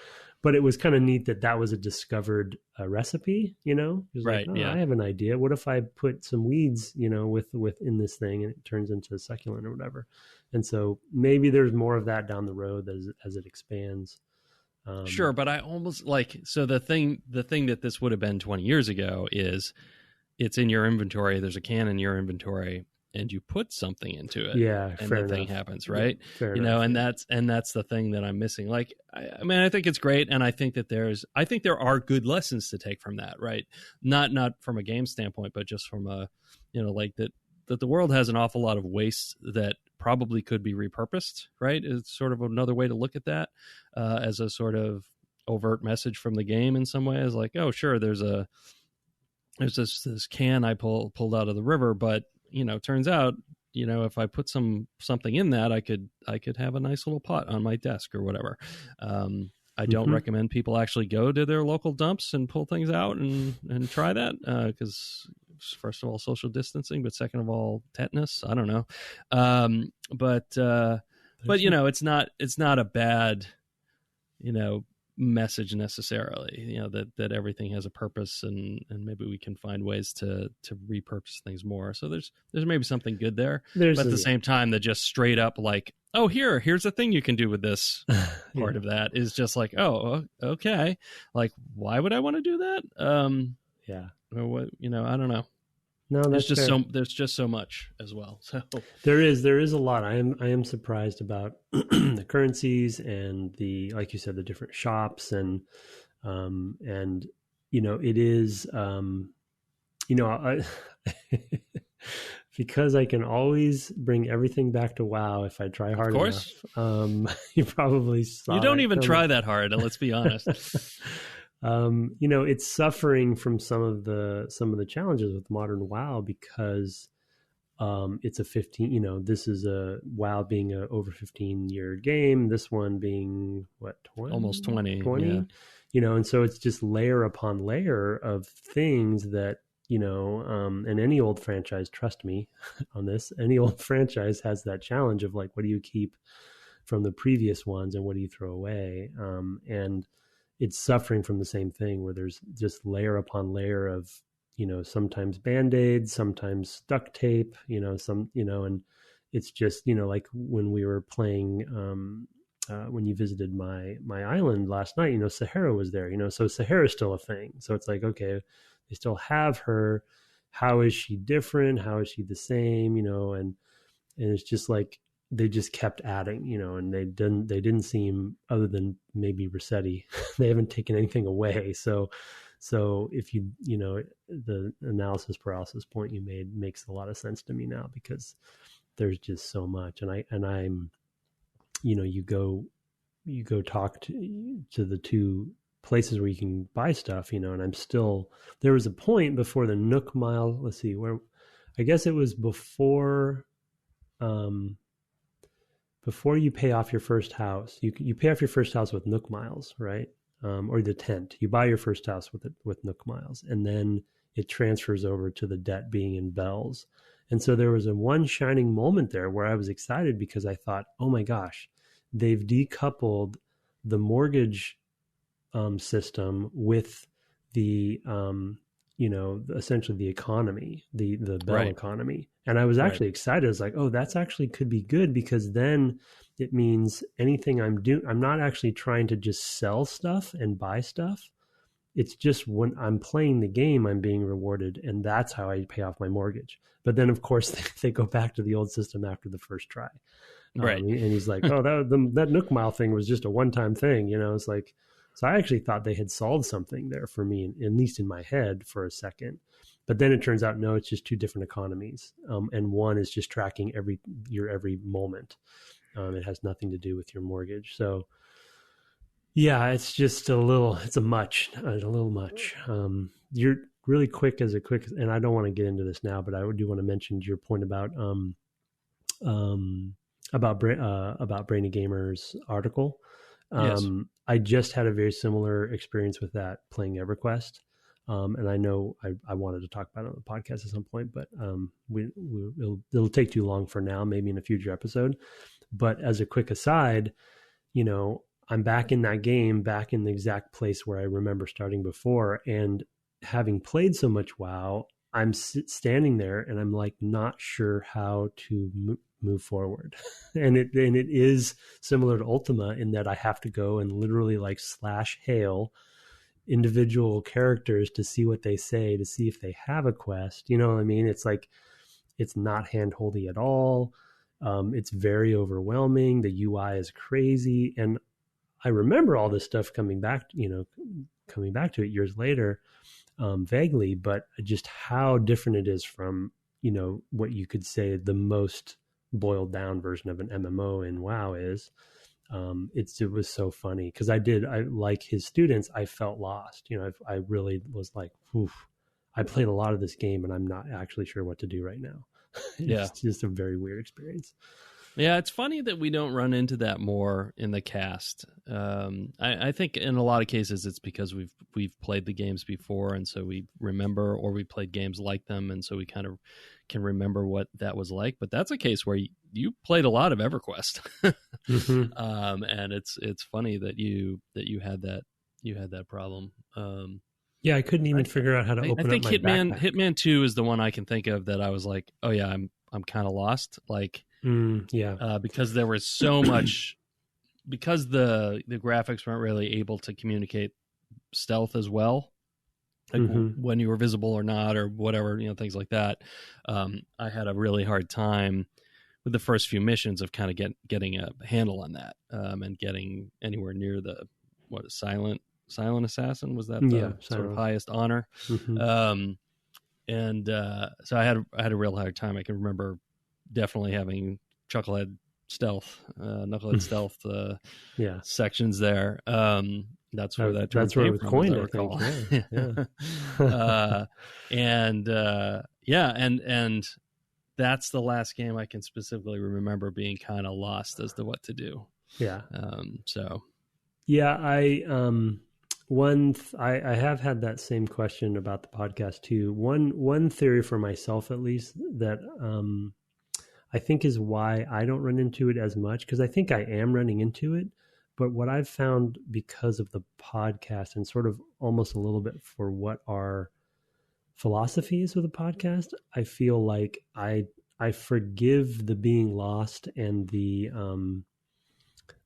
But it was kind of neat that was a discovered recipe, right. Like, I have an idea. What if I put some weeds, within this thing, and it turns into a succulent or whatever. And so maybe there's more of that down the road as it expands. Sure. But I almost so the thing that this would have been 20 years ago is, it's in your inventory. There's a can in your inventory, and you put something into it. Yeah, and the thing happens, right? Yeah, fair enough. And that's the thing that I'm missing. Like, I mean, I think it's great, and I think that there are good lessons to take from that, right? Not from a game standpoint, but just from a, like that the world has an awful lot of waste that probably could be repurposed, right? It's sort of another way to look at that, as a sort of overt message from the game in some ways. Like, oh, sure, there's this can I pulled out of the river, but turns out, if I put something in that, I could have a nice little pot on my desk or whatever. I don't recommend people actually go to their local dumps and pull things out and try that, because first of all, social distancing, but second of all, tetanus. I don't know. But it's not a bad, message necessarily, that everything has a purpose, and maybe we can find ways to repurpose things more. So there's maybe something good there. But at the same time, that just straight up like, oh, here's a thing you can do with this part of that is just like, oh, okay. Like, why would I want to do that? Or what, I don't know. No, that's there's just so much as well. So there is a lot. I am surprised about the currencies and the, like you said, the different shops and it is because I can always bring everything back to WoW if I try hard enough. You probably saw you don't even try that hard. Let's be honest. It's suffering from some of the challenges with modern WoW because it's a 15. This is a WoW being a over 15-year game. This one being what, 20? Almost 20. Yeah. And so it's just layer upon layer of things that and any old franchise, trust me on this, any old franchise has that challenge of like, what do you keep from the previous ones and what do you throw away? And it's suffering from the same thing where there's just layer upon layer of, sometimes Band-Aids, sometimes duct tape, and it's just, like when we were playing, when you visited my island last night, Sahara was there, so Sahara's still a thing. So it's like, okay, they still have her. How is she different? How is she the same? And it's just like, they just kept adding, and they didn't seem, other than maybe Rossetti, they haven't taken anything away. So if the analysis paralysis point you made makes a lot of sense to me now, because there's just so much. And I'm, you go talk to the two places where you can buy stuff, and I'm still, there was a point before the Nook Mile, let's see where, I guess it was before you pay off your first house. You pay off your first house with Nook Miles, right? Or the tent. You buy your first house with Nook Miles, and then it transfers over to the debt being in bells. And so there was a one shining moment there where I was excited because I thought, oh my gosh, they've decoupled the mortgage system with the essentially the economy, the bell economy. And I was actually excited. I was like, oh, that's actually could be good, because then it means anything I'm not actually trying to just sell stuff and buy stuff. It's just when I'm playing the game, I'm being rewarded, and that's how I pay off my mortgage. But then, of course, they go back to the old system after the first try. Right. And he's like, oh, that Nook Mile thing was just a one-time thing. It's like, so I actually thought they had solved something there for me, at least in my head for a second. But then it turns out, no, it's just two different economies. And one is just tracking your every moment. It has nothing to do with your mortgage. So yeah, it's just a little much. You're really quick, and I don't want to get into this now, but I do want to mention your point about Brainy Gamer's article. Yes. I just had a very similar experience with that playing EverQuest. And I know I wanted to talk about it on the podcast at some point, but it'll take too long for now, maybe in a future episode. But as a quick aside, I'm back in that game, back in the exact place where I remember starting before. And having played so much WoW, I'm standing there and I'm like not sure how to move forward. and it is similar to Ultima in that I have to go and literally like slash hail individual characters to see what they say, to see if they have a quest. You know what I mean? It's like, it's not hand-holdy at all. It's very overwhelming. The UI is crazy. And I remember all this stuff coming back to it years later, vaguely, but just how different it is from, what you could say the most boiled down version of an MMO in WoW is. It was so funny because I like his students, I felt lost. I really was like, oof, I played a lot of this game and I'm not actually sure what to do right now. It's just a very weird experience. Yeah, it's funny that we don't run into that more in the cast. I think in a lot of cases it's because we've played the games before, and so we remember, or we played games like them, and so we kind of can remember what that was like. But that's a case where you played a lot of EverQuest, and it's funny that you had that problem. Yeah, I couldn't even figure out how to open up my backpack. Hitman 2 is the one I can think of that I was like, oh yeah, I'm kind of lost. Like, because there was so much, because the graphics weren't really able to communicate stealth as well, like when you were visible or not, or whatever, things like that. I had a really hard time with the first few missions of kind of getting a handle on that, and getting anywhere near the silent assassin, was that the sort of highest honor. So I had a real hard time. I can remember definitely having chucklehead stealth, knucklehead stealth sections there. That's where that term came from, coined, as I recall. And that's the last game I can specifically remember being kind of lost as to what to do. I have had that same question about the podcast too. One theory for myself, at least, that I think is why I don't run into it as much, because I think I am running into it. But what I've found, because of the podcast and sort of almost a little bit for what our philosophy is with the podcast, I feel like I forgive the being lost and the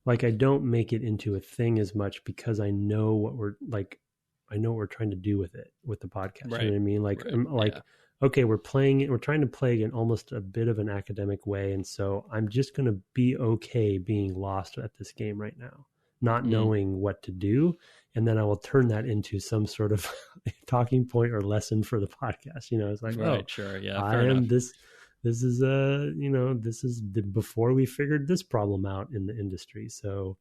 like I don't make it into a thing as much, because I know what we're trying to do with it, with the podcast. Right. You know what I mean? Like, right. Okay, we're playing it. We're trying to play in almost a bit of an academic way. And so I'm just going to be okay being lost at this game right now, not knowing what to do. And then I will turn that into some sort of talking point or lesson for the podcast. It's like, right, sure. Yeah. I am this is this is before we figured this problem out in the industry. So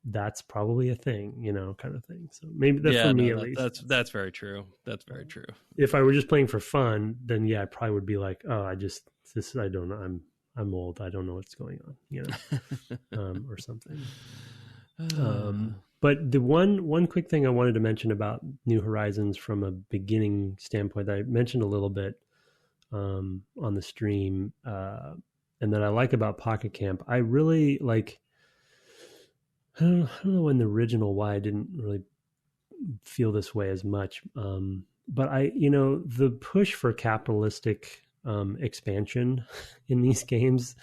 that's probably a thing, kind of thing. So maybe for me at least. That's very true. That's very true. If I were just playing for fun, then I probably would be like, oh, I don't know. I'm old. I don't know what's going on, or something. But the one quick thing I wanted to mention about New Horizons from a beginning standpoint that I mentioned a little bit on the stream, and that I like about Pocket Camp, I really like. I don't know in the original why I didn't really feel this way as much. But the push for capitalistic expansion in these games,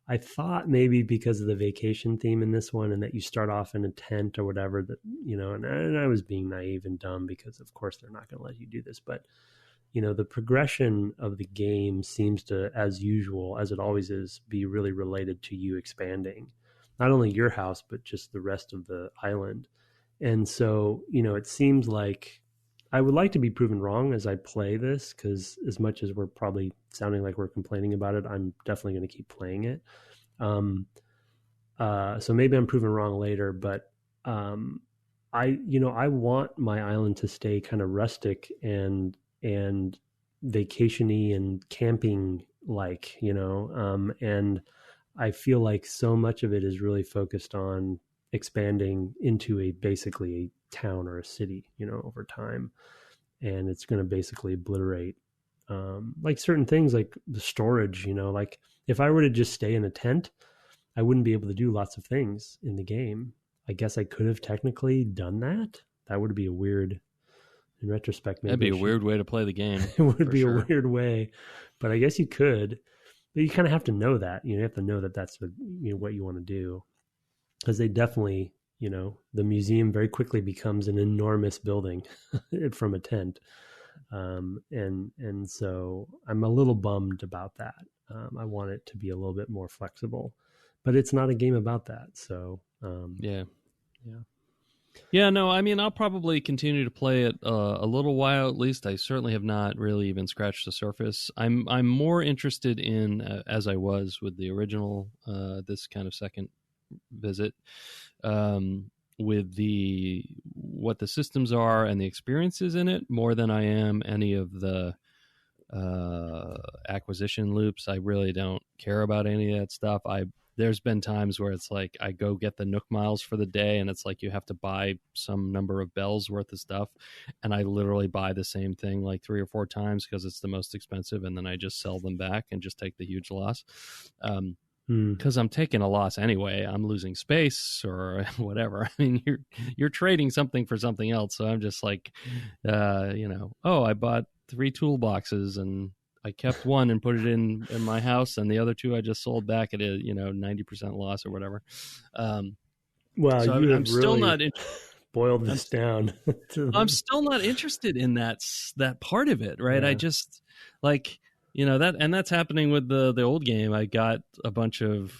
I thought maybe because of the vacation theme in this one, and that you start off in a tent or whatever, that, and I was being naive and dumb, because of course they're not going to let you do this. But, the progression of the game seems to, as usual, as it always is, be really related to you expanding not only your house, but just the rest of the island. And so, it seems like I would like to be proven wrong as I play this, because as much as we're probably sounding like we're complaining about it, I'm definitely going to keep playing it. So maybe I'm proven wrong later, but I want my island to stay kind of rustic and vacation-y and camping like, and I feel like so much of it is really focused on expanding into basically a town or a city, over time. And it's going to basically obliterate like certain things, like the storage, like if I were to just stay in a tent, I wouldn't be able to do lots of things in the game. I guess I could have technically done that. That would be a weird, in retrospect, maybe that'd be a weird way to play the game. It would be a weird way, but I guess you could. But you kind of have to know that. You have to know that that's what you want to do, because they definitely, the museum very quickly becomes an enormous building from a tent, and so I'm a little bummed about that. I want it to be a little bit more flexible, but it's not a game about that. So Yeah, no, I mean, I'll probably continue to play it a little while at least. I certainly have not really even scratched the surface. I'm more interested in, as I was with the original, this kind of second visit, with what the systems are and the experiences in it, more than I am any of the acquisition loops. I really don't care about any of that stuff. there's been times where it's like I go get the Nook Miles for the day, and it's like you have to buy some number of bells worth of stuff, and I literally buy the same thing like 3 or 4 times because it's the most expensive, and then I just sell them back and just take the huge loss. Because I'm taking a loss anyway. I'm losing space or whatever. I mean, you're trading something for something else. So I'm just like, I bought 3 toolboxes and I kept one and put it in my house, and the other 2 I just sold back at a 90% loss or whatever. Wow, so I'm still not boiled this down. I'm still not interested in that part of it, right? Yeah. I just like. That's happening with the old game. I got a bunch of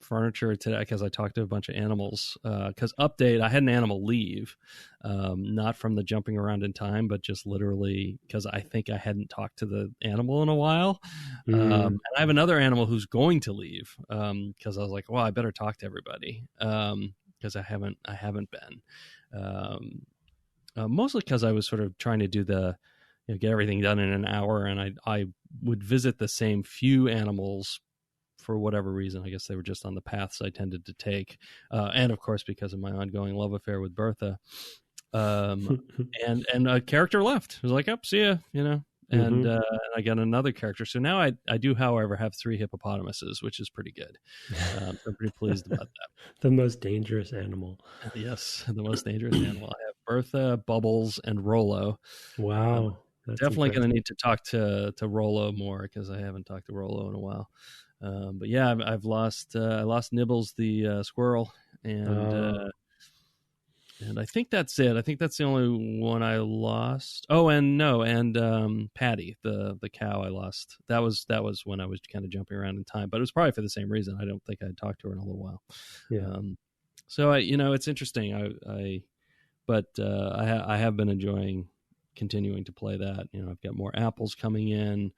furniture today because I talked to a bunch of animals. Because update, I had an animal leave, not from the jumping around in time, but just literally because I think I hadn't talked to the animal in a while. And I have another animal who's going to leave because I was like, well, I better talk to everybody because I haven't been. Mostly because I was sort of trying to do get everything done in an hour, and I would visit the same few animals for whatever reason. I guess they were just on the paths I tended to take, and of course because of my ongoing love affair with Bertha. And a character left. It was like, see ya, and I got another character. So now I do, however, have 3 hippopotamuses, which is pretty good. I'm pretty pleased about that. The most dangerous animal. Yes, the most dangerous animal. I have Bertha, Bubbles, and Rollo. Wow. That's definitely going to need to talk to Rollo more because I haven't talked to Rollo in a while. But yeah, I lost Nibbles the squirrel, and I think that's it. I think that's the only one I lost. Oh, and Patty the cow I lost. That was when I was kind of jumping around in time, but it was probably for the same reason. I don't think I'd talked to her in a little while. Yeah. So it's interesting. I have been enjoying continuing to play that. I've got more apples coming in.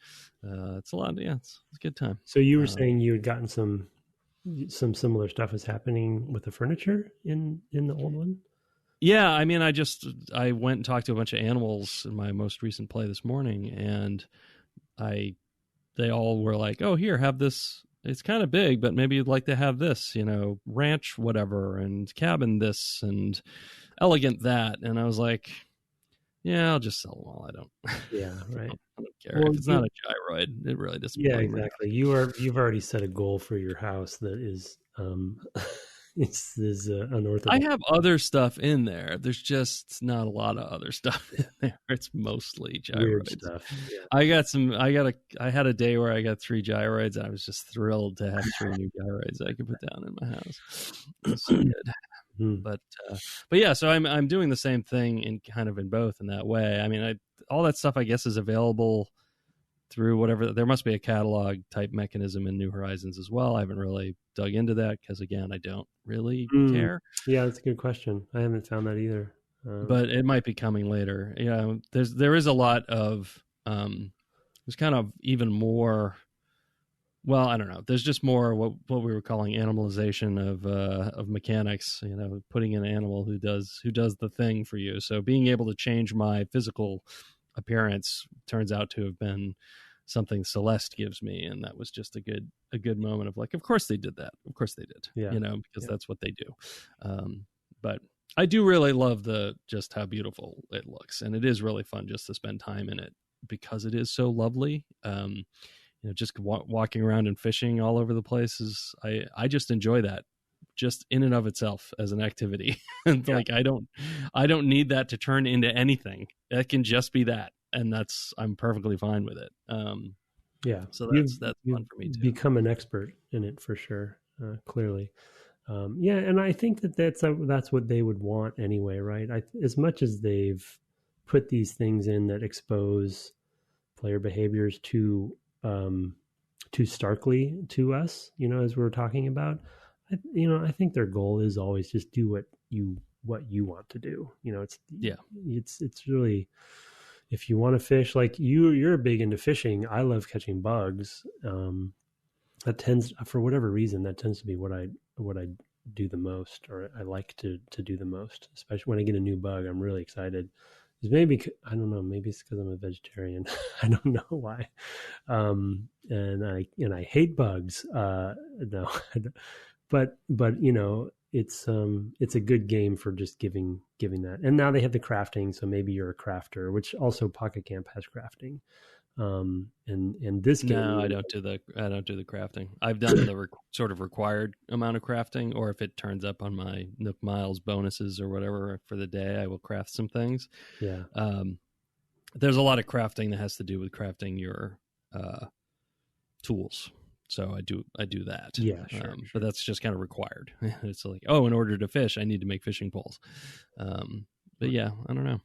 It's a lot. Yeah, it's a good time. So you were saying you had gotten some similar stuff is happening with the furniture in the old one? Yeah, I mean, I went and talked to a bunch of animals in my most recent play this morning, and they all were like, "Oh, here, have this. It's kind of big, but maybe you'd like to have this, ranch whatever, and cabin this, and elegant that." And I was like, yeah, I'll just sell them all. I don't. Yeah, right. I don't care. Well, if it's not a gyroid, it really doesn't. Yeah, exactly. You've already set a goal for your house that is is unorthodox. I have other stuff in there. There's just not a lot of other stuff in there. It's mostly gyroids. Weird stuff. Yeah. I had a day where I got 3 gyroids, and I was just thrilled to have 3 new gyroids I could put down in my house. It's so good. But yeah, so I'm doing the same thing in both in that way. I mean, all that stuff I guess is available through whatever. There must be a catalog type mechanism in New Horizons as well. I haven't really dug into that because again, I don't really care. Yeah, that's a good question. I haven't found that either. But it might be coming later. Yeah, there is a lot of there's kind of even more. Well, I don't know. There's just more what we were calling animalization of mechanics. Putting in an animal who does the thing for you. So being able to change my physical appearance turns out to have been something Celeste gives me, and that was just a good moment of like, of course they did that. Of course they did. Yeah. Because that's what they do. But I do really love just how beautiful it looks, and it is really fun just to spend time in it because it is so lovely. Just walking around and fishing all over the place I just enjoy that just in and of itself as an activity. And like, I don't need that to turn into anything. That can just be that. And I'm perfectly fine with it. Yeah. So that's fun for me too. Become an expert in it for sure. Clearly. Yeah. And I think that's what they would want anyway, right? As much as they've put these things in that expose player behaviors too starkly to us, as we're talking about, I think their goal is always just do what you want to do. It's really, if you want to fish, like you're big into fishing. I love catching bugs. That tends, for whatever reason, that tends to be what I do the most, or I like to do the most, especially when I get a new bug. I'm really excited. maybe, I don't know, maybe it's because I'm a vegetarian. I don't know why. And I hate bugs. No, but it's a good game for just giving that. And now they have the crafting, so maybe you're a crafter, which also Pocket Camp has crafting. And this game, no, I don't do the crafting. I've done the sort of required amount of crafting, or if it turns up on my Nook Miles bonuses or whatever for the day, I will craft some things. Yeah. There's a lot of crafting that has to do with crafting your tools. So I do that. Yeah, sure. But that's just kind of required. It's like, in order to fish, I need to make fishing poles. But yeah, I don't know.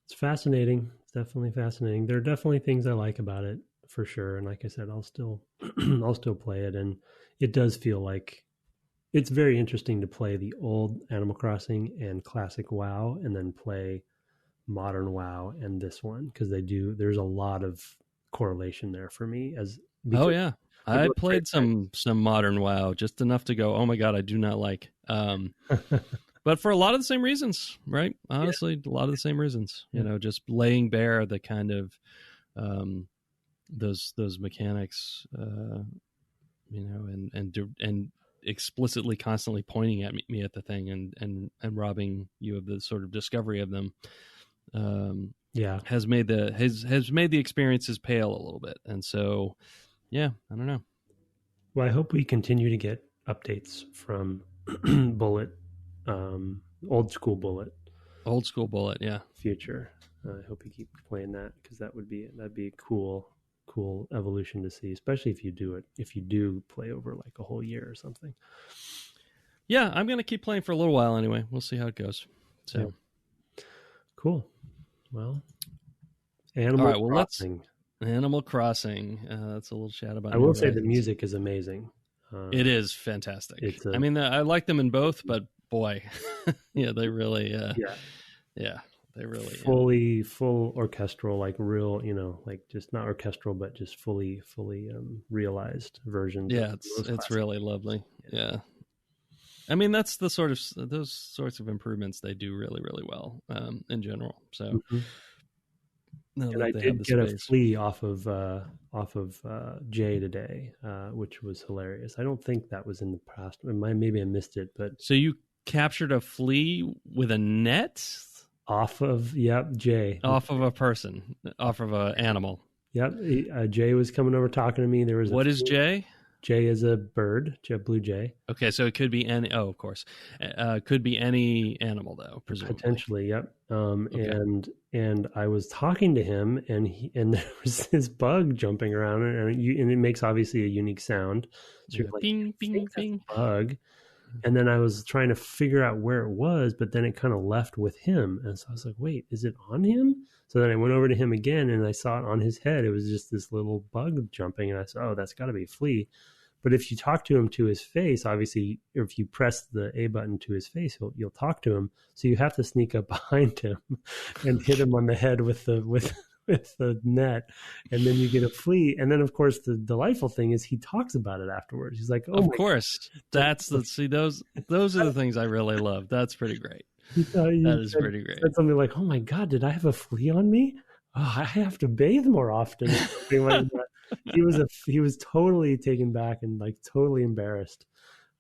It's fascinating. It's definitely fascinating. There are definitely things I like about it for sure. And like I said, I'll still play it. And it does feel like it's very interesting to play the old Animal Crossing and classic WoW, and then play modern WoW and this one, because there's a lot of correlation there for me. Oh yeah, I played some modern WoW, just enough to go, oh my god, I do not like. But for a lot of the same reasons, right? Honestly, a lot of the same reasons. Just laying bare the kind of those mechanics, and explicitly constantly pointing at me at the thing and robbing you of the sort of discovery of them. Has made the experiences pale a little bit. And so I don't know. Well, I hope we continue to get updates from Bullet, old school Bullet, yeah, future. I hope you keep playing that, because that'd be a cool evolution to see, especially if you do play over like a whole year or something. Yeah, I'm gonna keep playing for a little while anyway. We'll see how it goes. So cool. Well, Animal Crossing. Animal Crossing. That's a little chat about. I will say the music is amazing. It is fantastic. I mean, I like them in both, but boy, yeah, they really, they really full orchestral, like real, like just not orchestral, but just fully realized versions. Yeah, it's really lovely. Yeah. I mean, that's those sorts of improvements they do really, really well in general. So. And I did get a flea off of Jay today, which was hilarious. I don't think that was in the past. Maybe I missed it, but so you captured a flea with a net off of Jay, off of a person, off of an animal. Yep, Jay was coming over talking to me. There was what is Jay? Jay is a bird, blue jay. Okay, so it could be any. Oh, of course, could be any animal though, presumably. Potentially, yep. Okay. And I was talking to him, and there was this bug jumping around, and it makes obviously a unique sound. So you're like, bing, bing, bing. Bug. And then I was trying to figure out where it was, but then it kind of left with him, and so I was like, wait, is it on him? So then I went over to him again, and I saw it on his head. It was just this little bug jumping, and I said, oh, that's got to be a flea. But if you talk to him to his face, obviously, or if you press the A button to his face, you'll talk to him. So you have to sneak up behind him and hit him on the head with the net, and then you get a flea. And then, of course, the delightful thing is he talks about it afterwards. He's like, "Oh, of course, those are the things I really love. That's pretty great. That is pretty great." Said something like, "Oh my god, did I have a flea on me? Oh, I have to bathe more often." He was totally taken back and like totally embarrassed.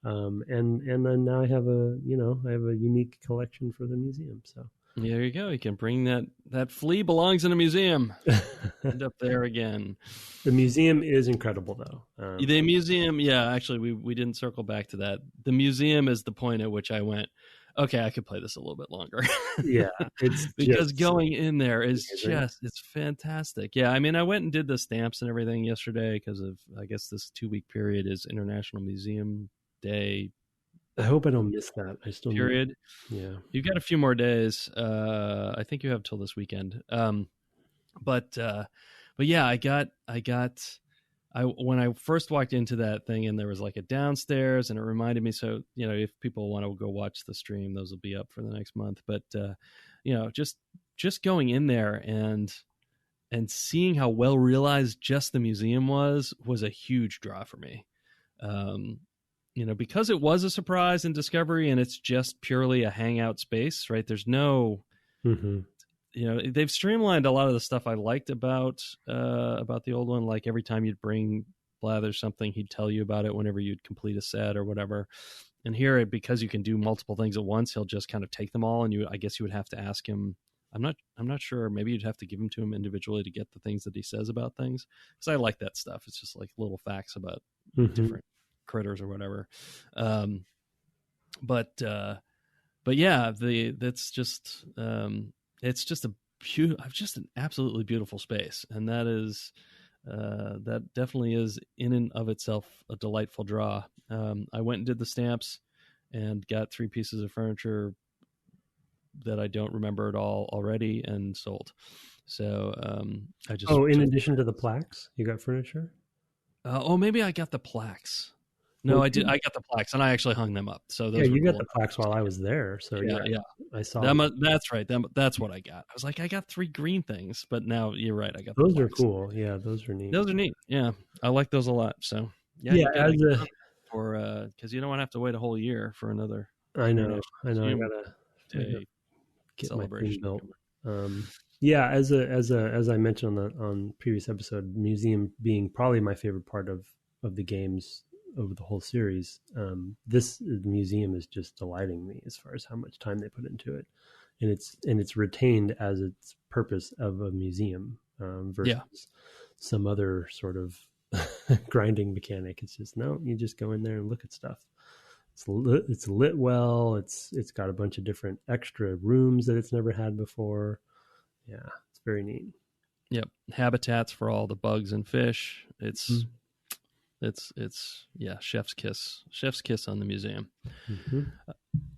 And then now I have a unique collection for the museum. So there you go. You can bring that flea belongs in a museum. End up there again. The museum is incredible, though. The museum, actually, we didn't circle back to that. The museum is the point at which I went, okay, I could play this a little bit longer. Yeah, it's because going in there is it's fantastic. Yeah, I mean, I went and did the stamps and everything yesterday because of, I guess, this 2-week period is International Museum Day. I hope I don't miss that. I still period. Yeah, you've got a few more days. I think you have till this weekend. But yeah, when I first walked into that thing, and there was like a downstairs, and it reminded me. So if people want to go watch the stream, those will be up for the next month. But just going in there and seeing how well realized just the museum was a huge draw for me. Because it was a surprise and discovery, and it's just purely a hangout space, right? There's no they've streamlined a lot of the stuff I liked about the old one. Like every time you'd bring Blather something, he'd tell you about it whenever you'd complete a set or whatever. And here, because you can do multiple things at once, he'll just kind of take them all, and I guess you would have to ask him. I'm not sure. Maybe you'd have to give them to him individually to get the things that he says about things. Because I like that stuff. It's just like little facts about different critters or whatever. But yeah, it's just an absolutely beautiful space, and that definitely is in and of itself a delightful draw. I went and did the stamps and got 3 pieces of furniture that I don't remember at all already and sold. So I just in addition to the plaques, you got furniture? Maybe I got the plaques. No, I did. I got the plaques, and I actually hung them up. So those you got the plaques while I was there. So yeah, I saw them. That's right. That's what I got. I was like, I got 3 green things, but now you're right. I got those. Are cool. Yeah, those are neat. Those are neat. Yeah, I like those a lot. So yeah, because you don't want to have to wait a whole year for another. I know. I gotta get celebration. My built. Yeah, as I mentioned on previous episode, museum being probably my favorite part of the games over the whole series. This museum is just delighting me as far as how much time they put into it, and it's retained as its purpose of a museum versus some other sort of grinding mechanic. It's just you just go in there and look at stuff. It's lit well. It's got a bunch of different extra rooms that it's never had before. Yeah, it's very neat. Yep, habitats for all the bugs and fish. It's chef's kiss on the museum.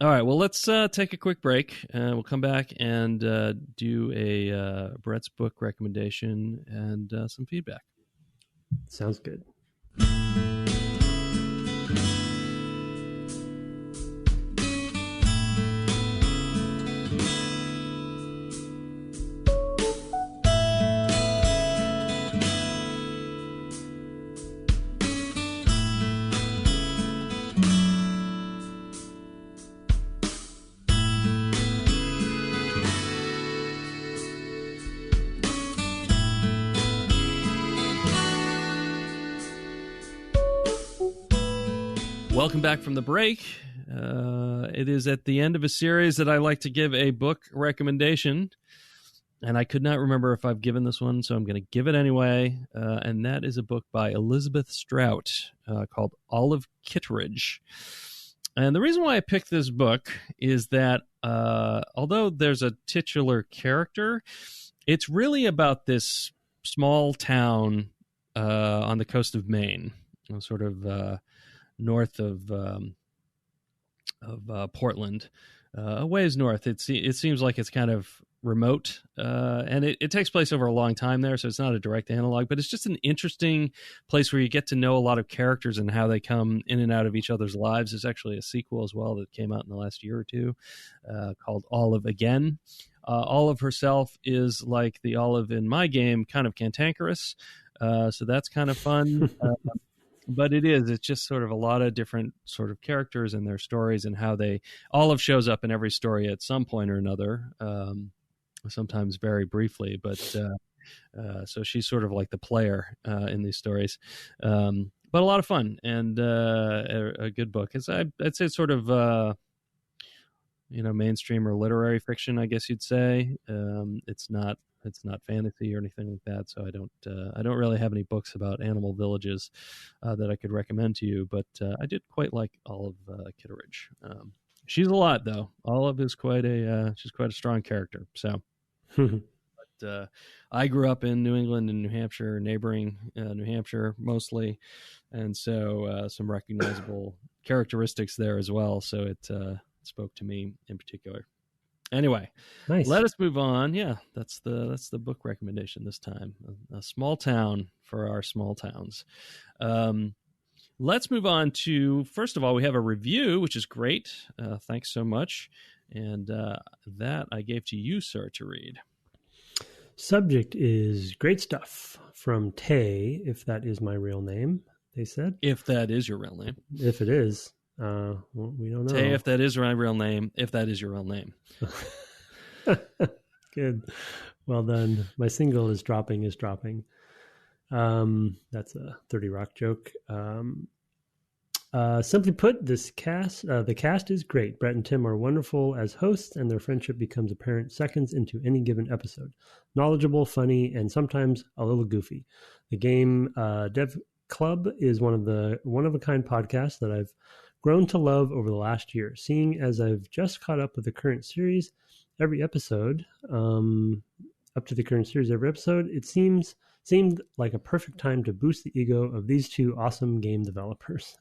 All right, well, let's take a quick break. We'll come back and do a Brett's book recommendation and some feedback. Sounds good. Welcome back from the break. It is at the end of a series that I like to give a book recommendation, and I could not remember if I've given this one, so I'm going to give it anyway, and that is a book by Elizabeth Strout called Olive Kitteridge. And the reason why I picked this book is that although there's a titular character, it's really about this small town on the coast of Maine, sort of north of Portland, a ways north. It seems like it's kind of remote, and it takes place over a long time there, so it's not a direct analog, but it's just an interesting place where you get to know a lot of characters and how they come in and out of each other's lives. There's actually a sequel as well that came out in the last year or two called Olive Again. Olive herself is like the Olive in my game, kind of cantankerous, so that's kind of fun. But it's just sort of a lot of different sort of characters and their stories and how Olive shows up in every story at some point or another, sometimes very briefly, but so she's sort of like the player in these stories. But a lot of fun and a good book. I'd say sort of, mainstream or literary fiction, I guess you'd say. It's not fantasy or anything like that, so I don't really have any books about animal villages that I could recommend to you. But I did quite like Olive Kitteridge. She's a lot, though. Olive is she's quite a strong character. So, but I grew up in New England and New Hampshire, neighboring New Hampshire mostly, and so some recognizable characteristics there as well. So it spoke to me in particular. Anyway, nice. Let us move on. Yeah, that's the book recommendation this time. A small town for our small towns. Let's move on to, first of all, we have a review, which is great. Thanks so much. And that I gave to you, sir, to read. Subject is great stuff from Tay, if that is my real name, they said. If that is your real name. If it is. Well, we don't know. Tay, if that is my real name, if that is your real name. Good. Well done. My single is dropping. That's a 30 Rock joke. Simply put, the cast is great. Brett and Tim are wonderful as hosts, and their friendship becomes apparent seconds into any given episode. Knowledgeable, funny, and sometimes a little goofy. The Game Dev Club is one of a kind podcasts that I've grown to love over the last year. Seeing as I've just caught up with the current series, every episode, it seemed like a perfect time to boost the ego of these two awesome game developers.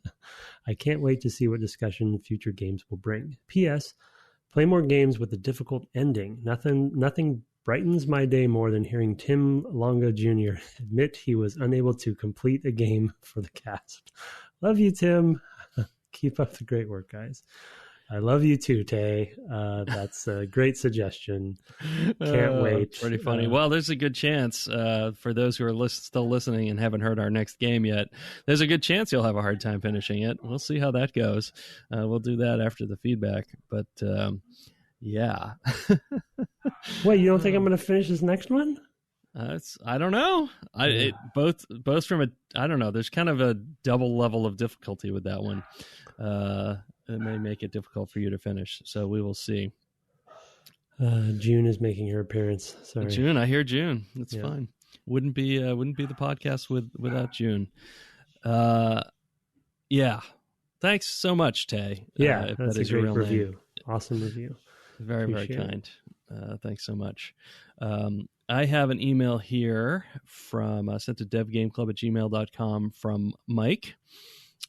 I can't wait to see what discussion future games will bring. P.S. Play more games with a difficult ending. Nothing brightens my day more than hearing Tim Longa Jr. admit he was unable to complete a game for the cast. Love you, Tim. Keep up the great work, guys. I love you too, Tay. That's a great suggestion. Can't wait. Pretty funny. Well, there's a good chance for those who are still listening and haven't heard our next game yet, there's a good chance you'll have a hard time finishing it. We'll see how that goes. We'll do that after the feedback. But yeah. What, you don't think I'm going to finish this next one? I don't know. Both from I don't know. There's kind of a double level of difficulty with that one. It may make it difficult for you to finish, so we will see. June is making her appearance. Sorry, June. I hear June. That's fine. Wouldn't be the podcast without June. Yeah. Thanks so much, Tay. Yeah, that's a great review. Name. Awesome review. Very, very kind. Thanks so much. I have an email here from sent to devgameclub@gmail.com from Mike.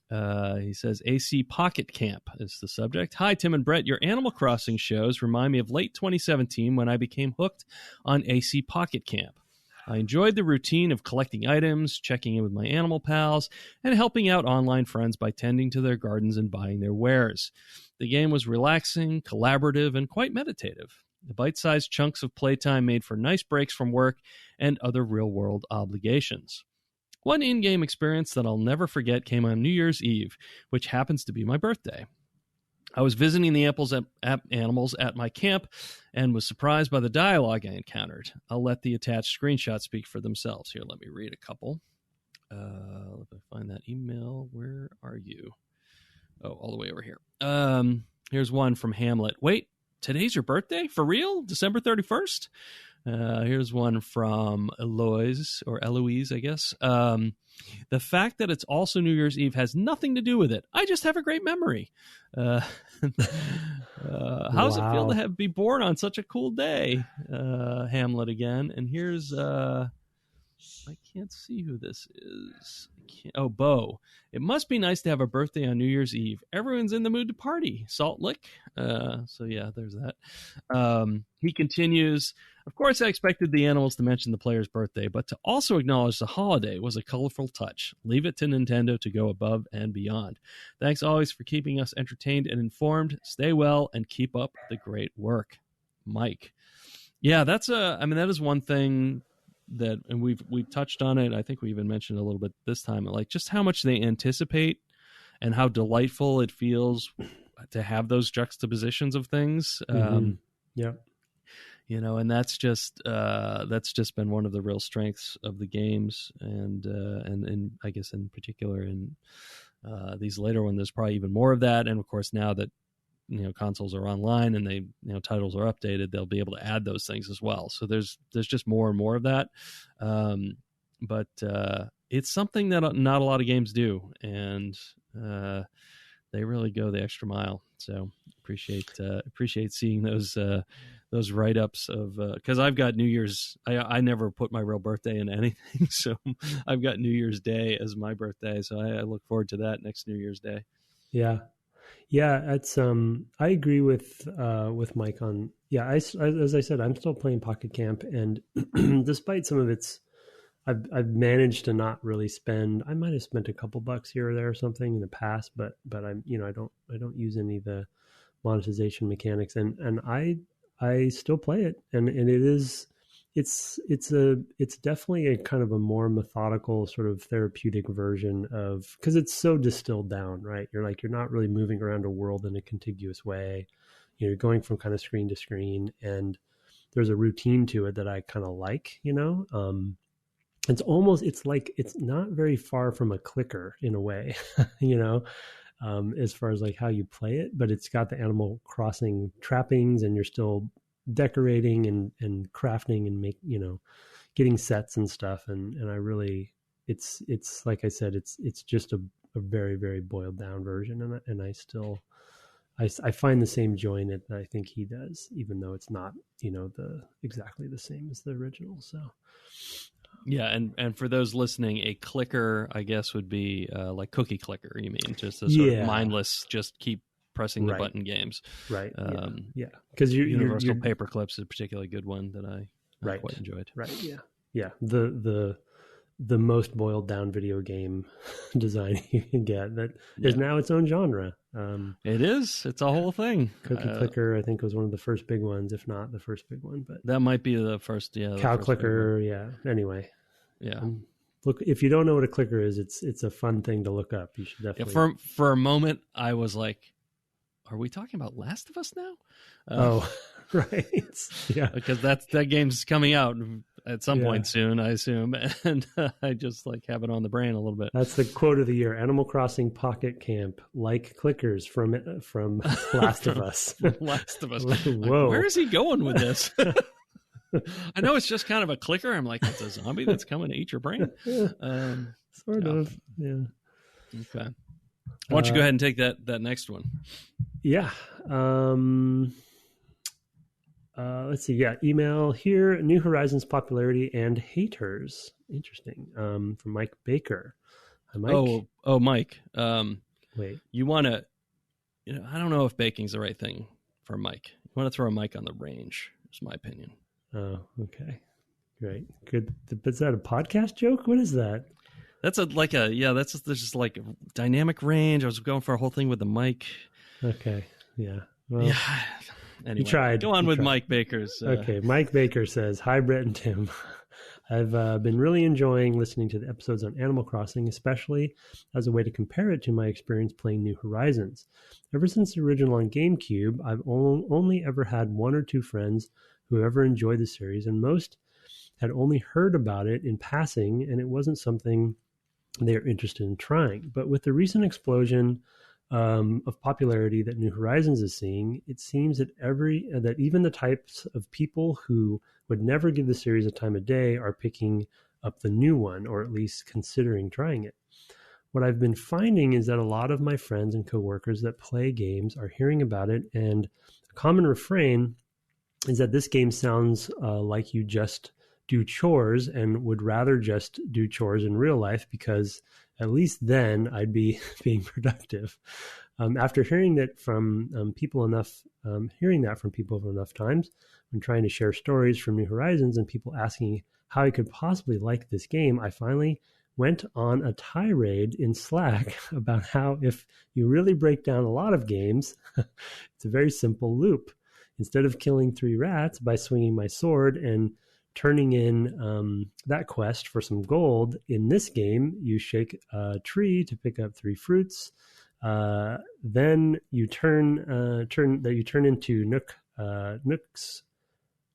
He says, AC Pocket Camp is the subject. Hi, Tim and Brett. Your Animal Crossing shows remind me of late 2017 when I became hooked on AC Pocket Camp. I enjoyed the routine of collecting items, checking in with my animal pals, and helping out online friends by tending to their gardens and buying their wares. The game was relaxing, collaborative, and quite meditative. The bite-sized chunks of playtime made for nice breaks from work and other real-world obligations. One in-game experience that I'll never forget came on New Year's Eve, which happens to be my birthday. I was visiting the animals at my camp and was surprised by the dialogue I encountered. I'll let the attached screenshots speak for themselves. Here, let me read a couple. Let me find that email. Where are you? Oh, all the way over here. Here's one from Hamlet. Wait, today's your birthday? For real? December 31st? Here's one from Eloise, I guess. The fact that it's also New Year's Eve has nothing to do with it. I just have a great memory. How does it feel to be born on such a cool day? Hamlet again. And here's, I can't see who this is. Bo. It must be nice to have a birthday on New Year's Eve. Everyone's in the mood to party. Salt Lick. So yeah, there's that. He continues, of course I expected the animals to mention the player's birthday, but to also acknowledge the holiday was a colorful touch. Leave it to Nintendo to go above and beyond. Thanks always for keeping us entertained and informed. Stay well and keep up the great work. Mike. Yeah, that is one thing that, and we've touched on it. I think we even mentioned a little bit this time, like just how much they anticipate and how delightful it feels to have those juxtapositions of things. Yeah. You know, and that's just been one of the real strengths of the games, and I guess in particular in these later ones, there's probably even more of that. And of course, now that consoles are online and they titles are updated, they'll be able to add those things as well. So there's just more and more of that. But it's something that not a lot of games do, and they really go the extra mile. So appreciate seeing those write-ups of, because I've got New Year's. I never put my real birthday in anything, so I've got New Year's Day as my birthday. So I look forward to that next New Year's Day. Yeah. It's I agree with Mike on. Yeah, as I said, I'm still playing Pocket Camp, and despite some of its, I've managed to not really spend. I might have spent a couple bucks here or there or something in the past, but I'm I don't use any of the monetization mechanics, and I still play it, and it's definitely a kind of a more methodical sort of therapeutic version of, because it's so distilled down, right? You're not really moving around a world in a contiguous way. You're going from kind of screen to screen, and there's a routine to it that I kind of like, you know. It's like it's not very far from a clicker in a way, you know, as far as like how you play it, but it's got the Animal Crossing trappings, and you're still decorating and crafting and getting sets and stuff. And I really, it's like I said, it's just a very, very boiled down version. And I still, I find the same joy in it that I think he does, even though it's not, exactly the same as the original. So. Yeah, and for those listening, a clicker, I guess, would be like cookie clicker. You mean just a sort of mindless, just keep pressing the button games, right? Yeah, because Universal Paperclips is a particularly good one that I quite enjoyed. Right? Yeah. The most boiled down video game design you can get that is now its own genre. It is. It's a whole thing. Cookie clicker, I think, was one of the first big ones, if not the first big one. But that might be the first. Yeah, cow clicker. Yeah. Anyway. Yeah. Look, if you don't know what a clicker is, it's a fun thing to look up. You should definitely. Yeah, for a moment, I was like, "Are we talking about Last of Us now?" Right. Yeah, because that game's coming out at some point soon, I assume, and I just like have it on the brain a little bit. That's the quote of the year: Animal Crossing Pocket Camp, like clickers from Last of Us. Last of Us. Whoa, where is he going with this? I know it's just kind of a clicker. I'm like, it's a zombie that's coming to eat your brain. Sort of. Yeah. Okay. Why don't you go ahead and take that next one? Yeah. Let's see. Yeah. Email here. New Horizons popularity and haters. Interesting. From Mike Baker. Hi, Mike. Oh, Mike. Wait. You want to, I don't know if baking's the right thing for Mike. You want to throw a mic on the range, is my opinion. Oh, okay. Great. Good. Is that a podcast joke? What is that? That's there's just like a dynamic range. I was going for a whole thing with the mic. Okay. Yeah. Well, yeah. Anyway, you tried. Go on with Mike Baker's. Okay. Mike Baker says, "Hi, Brett and Tim. I've been really enjoying listening to the episodes on Animal Crossing, especially as a way to compare it to my experience playing New Horizons. Ever since the original on GameCube, I've only ever had one or two friends who ever enjoyed the series, and most had only heard about it in passing, and it wasn't something they're interested in trying. But with the recent explosion of popularity that New Horizons is seeing, it seems that that even the types of people who would never give the series a time of day are picking up the new one, or at least considering trying it. What I've been finding is that a lot of my friends and coworkers that play games are hearing about it, and a common refrain is that this game sounds like you just do chores and would rather just do chores in real life, because at least then I'd be being productive. After hearing that from people enough times when trying to share stories from New Horizons and people asking how I could possibly like this game, I finally went on a tirade in Slack about how if you really break down a lot of games, it's a very simple loop. Instead of killing 3 rats by swinging my sword and turning in that quest for some gold, in this game, you shake a tree to pick up 3 fruits. Then you turn into Nook's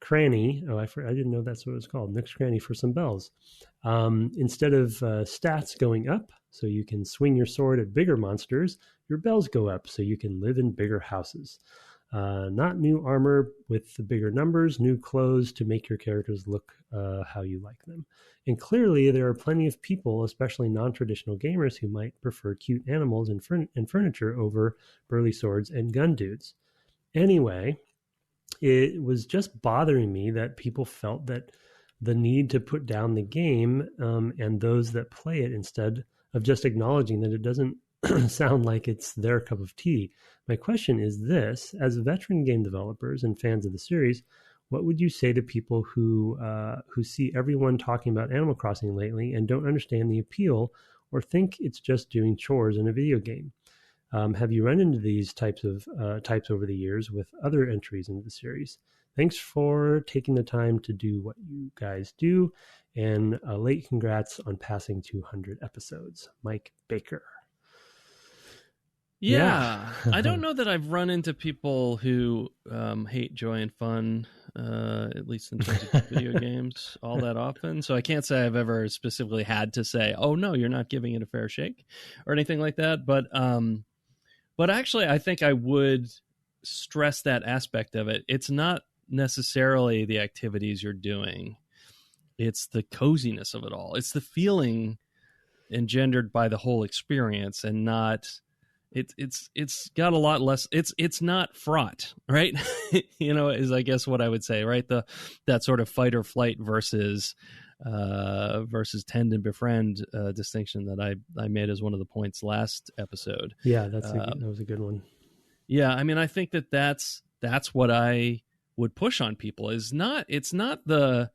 Cranny. Oh, I didn't know that's what it was called. Nook's Cranny for some bells. Instead of stats going up, so you can swing your sword at bigger monsters, your bells go up, so you can live in bigger houses. Not new armor with the bigger numbers, new clothes to make your characters look how you like them. And clearly there are plenty of people, especially non-traditional gamers, who might prefer cute animals and furniture over burly swords and gun dudes. Anyway, it was just bothering me that people felt that the need to put down the game and those that play it, instead of just acknowledging that it doesn't sound like it's their cup of tea. My question is this: as veteran game developers and fans of the series, what would you say to people who see everyone talking about Animal Crossing lately and don't understand the appeal or think it's just doing chores in a video game? Have you run into these types over the years with other entries into the series? Thanks for taking the time to do what you guys do, and a late congrats on passing 200 episodes. Mike Baker. Yeah. I don't know that I've run into people who hate joy and fun at least in terms of video games, all that often. So I can't say I've ever specifically had to say, "Oh no, you're not giving it a fair shake," or anything like that. But actually, I think I would stress that aspect of it. It's not necessarily the activities you're doing; it's the coziness of it all. It's the feeling engendered by the whole experience, and not. It's got a lot less. It's not fraught, right? Is I guess what I would say, right? That sort of fight or flight versus tend and befriend distinction that I made as one of the points last episode. Yeah, that was a good one. Yeah, I mean, I think that's what I would push on people. It's not the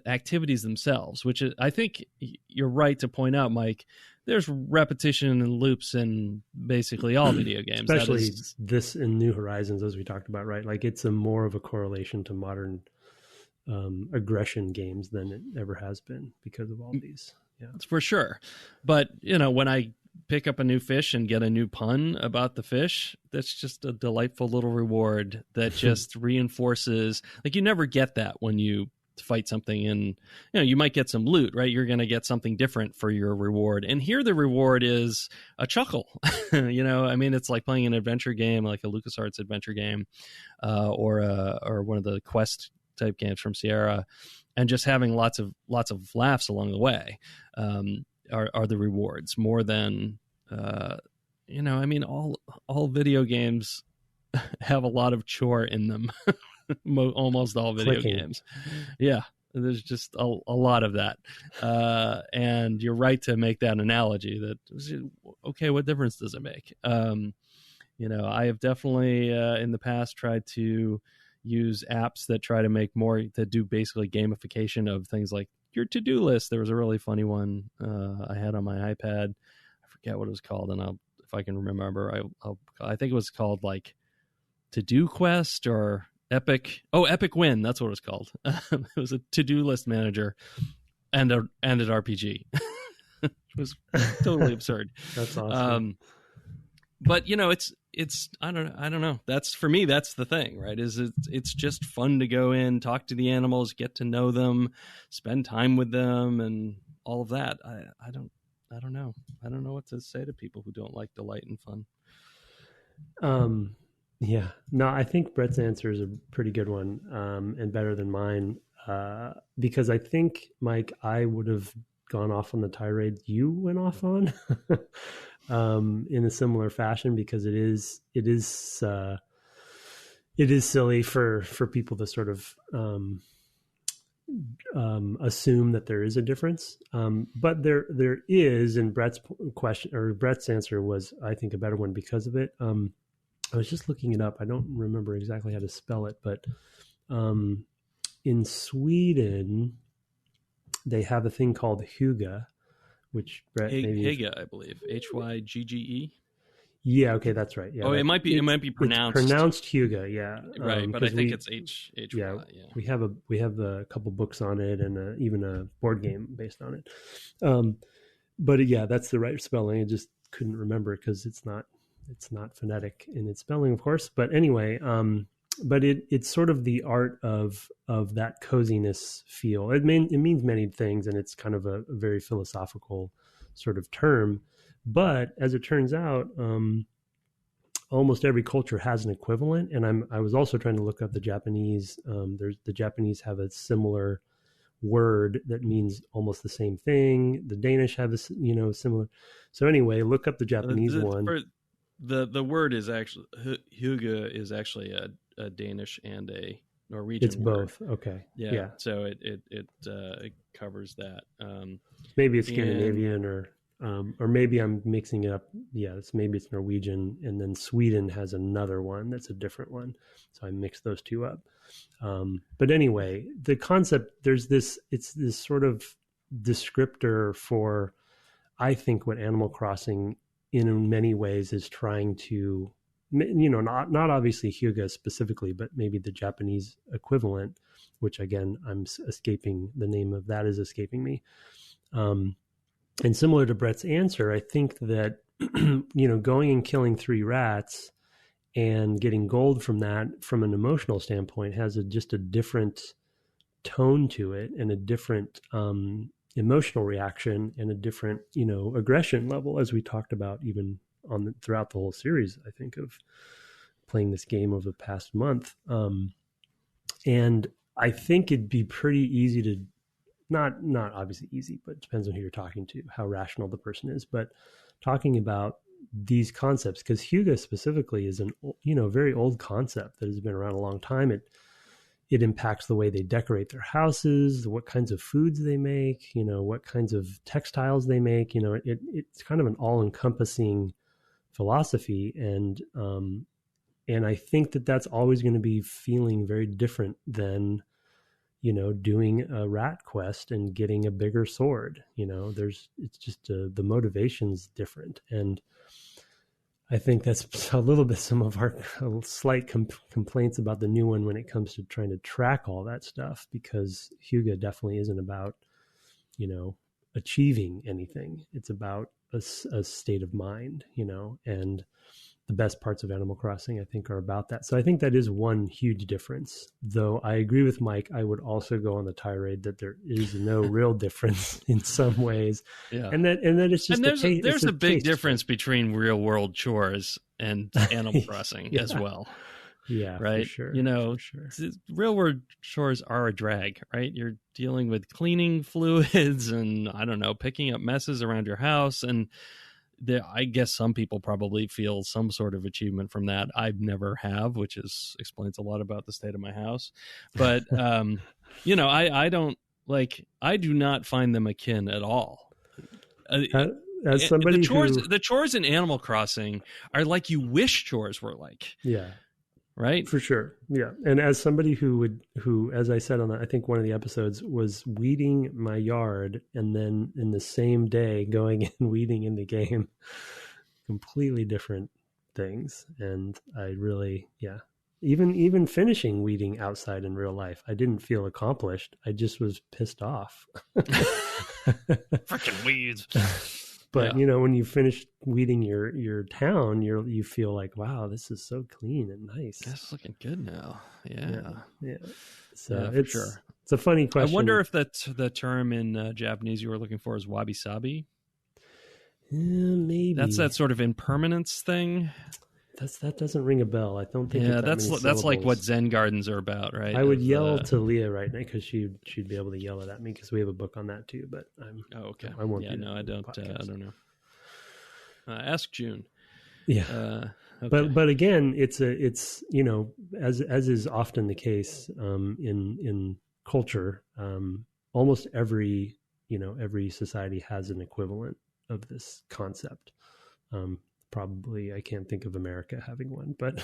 activities themselves, which I think you're right to point out, Mike. There's repetition and loops in basically all video games. Especially this in New Horizons, as we talked about, right? Like it's more of a correlation to modern aggression games than it ever has been because of all these. Yeah, that's for sure. But, when I pick up a new fish and get a new pun about the fish, that's just a delightful little reward that just reinforces, like you never get that when you fight something, and you might get some loot, right? You're going to get something different for your reward, and here the reward is a chuckle. I mean, it's like playing an adventure game, like a LucasArts adventure game, or one of the Quest type games from Sierra, and just having lots of laughs along the way are the rewards more than I mean, all video games have a lot of chore in them. Almost all video games. Yeah, there's just a lot of that. And you're right to make that analogy that, okay, what difference does it make? I have definitely in the past tried to use apps that try to make more, that do basically gamification of things like your to-do list. There was a really funny one I had on my iPad. I forget what it was called, and if I can remember, I think it was called like To-Do Quest or Epic Win. That's what it was called. It was a to-do list manager and an RPG. It was totally absurd. That's awesome. But it's I don't know. That's, for me, that's the thing, right? It's just fun to go in, talk to the animals, get to know them, spend time with them, and all of that. I don't know. I don't know what to say to people who don't like delight and fun. Yeah, no, I think Brett's answer is a pretty good one, and better than mine, because I think, Mike, I would have gone off on the tirade you went off on in a similar fashion, because it is silly for people to sort of assume that there is a difference, but there is. And Brett's question, or Brett's answer, was, I think, a better one because of it. I was just looking it up. I don't remember exactly how to spell it, but in Sweden, they have a thing called hygge, which Brett maybe hygge, I believe, Hygge. Yeah, okay, that's right. Yeah, it might be pronounced. It's pronounced hygge, yeah. Right, but I think it's H. Yeah, yeah. We have a couple books on it, and even a board game based on it. But yeah, that's the right spelling. I just couldn't remember it because it's not phonetic in its spelling, of course. But anyway, but it's sort of the art of that coziness feel. It means many things, and it's kind of a very philosophical sort of term. But as it turns out, almost every culture has an equivalent. And I was also trying to look up the Japanese. The Japanese have a similar word that means almost the same thing. The Danish have a similar. So anyway, look up the Japanese one. The word is actually, hygge is actually a Danish and a Norwegian It's word. Both. Okay. Yeah. So it covers that. Maybe it's Scandinavian, or maybe I'm mixing it up. Yeah, maybe it's Norwegian, and then Sweden has another one that's a different one. So I mixed those two up. But anyway, the concept, it's this sort of descriptor for, I think, what Animal Crossing in many ways is trying to, not obviously hygge specifically, but maybe the Japanese equivalent, which again, I'm escaping, the name of that is escaping me. And similar to Brett's answer, I think that, going and killing 3 rats and getting gold from that, from an emotional standpoint, has just a different tone to it, and a different emotional reaction, and a different, aggression level, as we talked about even throughout the whole series, I think, of playing this game over the past month. And I think it'd be pretty easy to, not obviously easy, but it depends on who you're talking to, how rational the person is, but talking about these concepts, because hygge specifically is an very old concept that has been around a long time. It impacts the way they decorate their houses, what kinds of foods they make, what kinds of textiles they make. It's kind of an all-encompassing philosophy, and I think that that's always going to be feeling very different than doing a rat quest and getting a bigger sword. It's just the motivation's different. And I think that's a little bit some of our slight complaints about the new one when it comes to trying to track all that stuff, because hygge definitely isn't about, achieving anything. It's about a state of mind, and the best parts of Animal Crossing, I think, are about that. So I think that is one huge difference. Though I agree with Mike, I would also go on the tirade that there is no real difference in some ways. Yeah. And that it's just, and there's a big difference between real world chores and Animal Crossing as well. Yeah, right. For sure. Real world chores are a drag, right? You're dealing with cleaning fluids and, I don't know, picking up messes around your house. And I guess some people probably feel some sort of achievement from that. I never have, which explains a lot about the state of my house. But, I don't I do not find them akin at all. As somebody the chores in Animal Crossing are like you wish chores were like. Yeah. Right? For sure. Yeah. And as somebody who, as I said on I think one of the episodes, was weeding my yard and then in the same day going and weeding in the game, completely different things. And I really, even finishing weeding outside in real life, I didn't feel accomplished. I just was pissed off. Freaking weeds. But when you finish weeding your town, you feel like, wow, this is so clean and nice. That's looking good now. Yeah. So it's sure. It's a funny question. I wonder if that's the term in Japanese you were looking for is wabi-sabi. Maybe that's that sort of impermanence thing. That doesn't ring a bell. I don't think. Yeah, that's like what Zen gardens are about, right? I would yell to Leah right now because she'd be able to yell it at me because we have a book on that too. But okay. I won't. Yeah, no, I don't. I don't know. Ask June. Yeah. Okay. But again, it's as is often the case in culture. Almost every society has an equivalent of this concept. Probably I can't think of America having one, but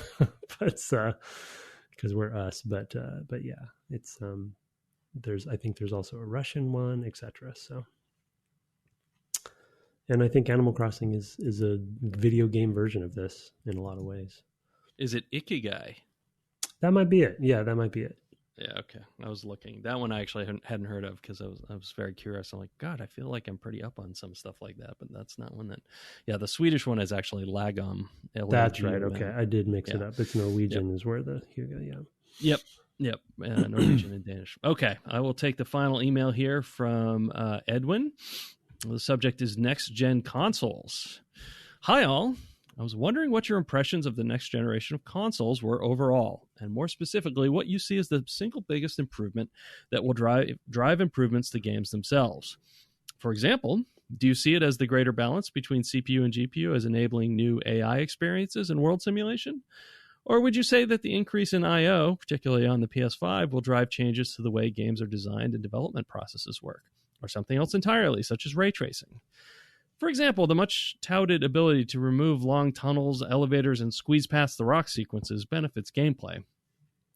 because we're us. But yeah, it's I think there's also a Russian one, etc. So, and I think Animal Crossing is a video game version of this in a lot of ways. Is it Ikigai? That might be it. Yeah, that might be it. Yeah, okay. I was looking. That one I actually hadn't heard of because I was very curious. I'm like, God, I feel like I'm pretty up on some stuff like that, but that's not one that. Yeah, the Swedish one is actually lagom. That's right. Okay, I did mix it up. It's Norwegian is where the hygge. Yeah. Yep. Norwegian and Danish. Okay, I will take the final email here from Edwin. The subject is next gen consoles. Hi all. I was wondering what your impressions of the next generation of consoles were overall, and more specifically, what you see as the single biggest improvement that will drive improvements to games themselves. For example, do you see it as the greater balance between CPU and GPU as enabling new AI experiences and world simulation? Or would you say that the increase in I/O, particularly on the PS5, will drive changes to the way games are designed and development processes work, or something else entirely, such as ray tracing? For example, the much-touted ability to remove long tunnels, elevators, and squeeze past the rock sequences benefits gameplay.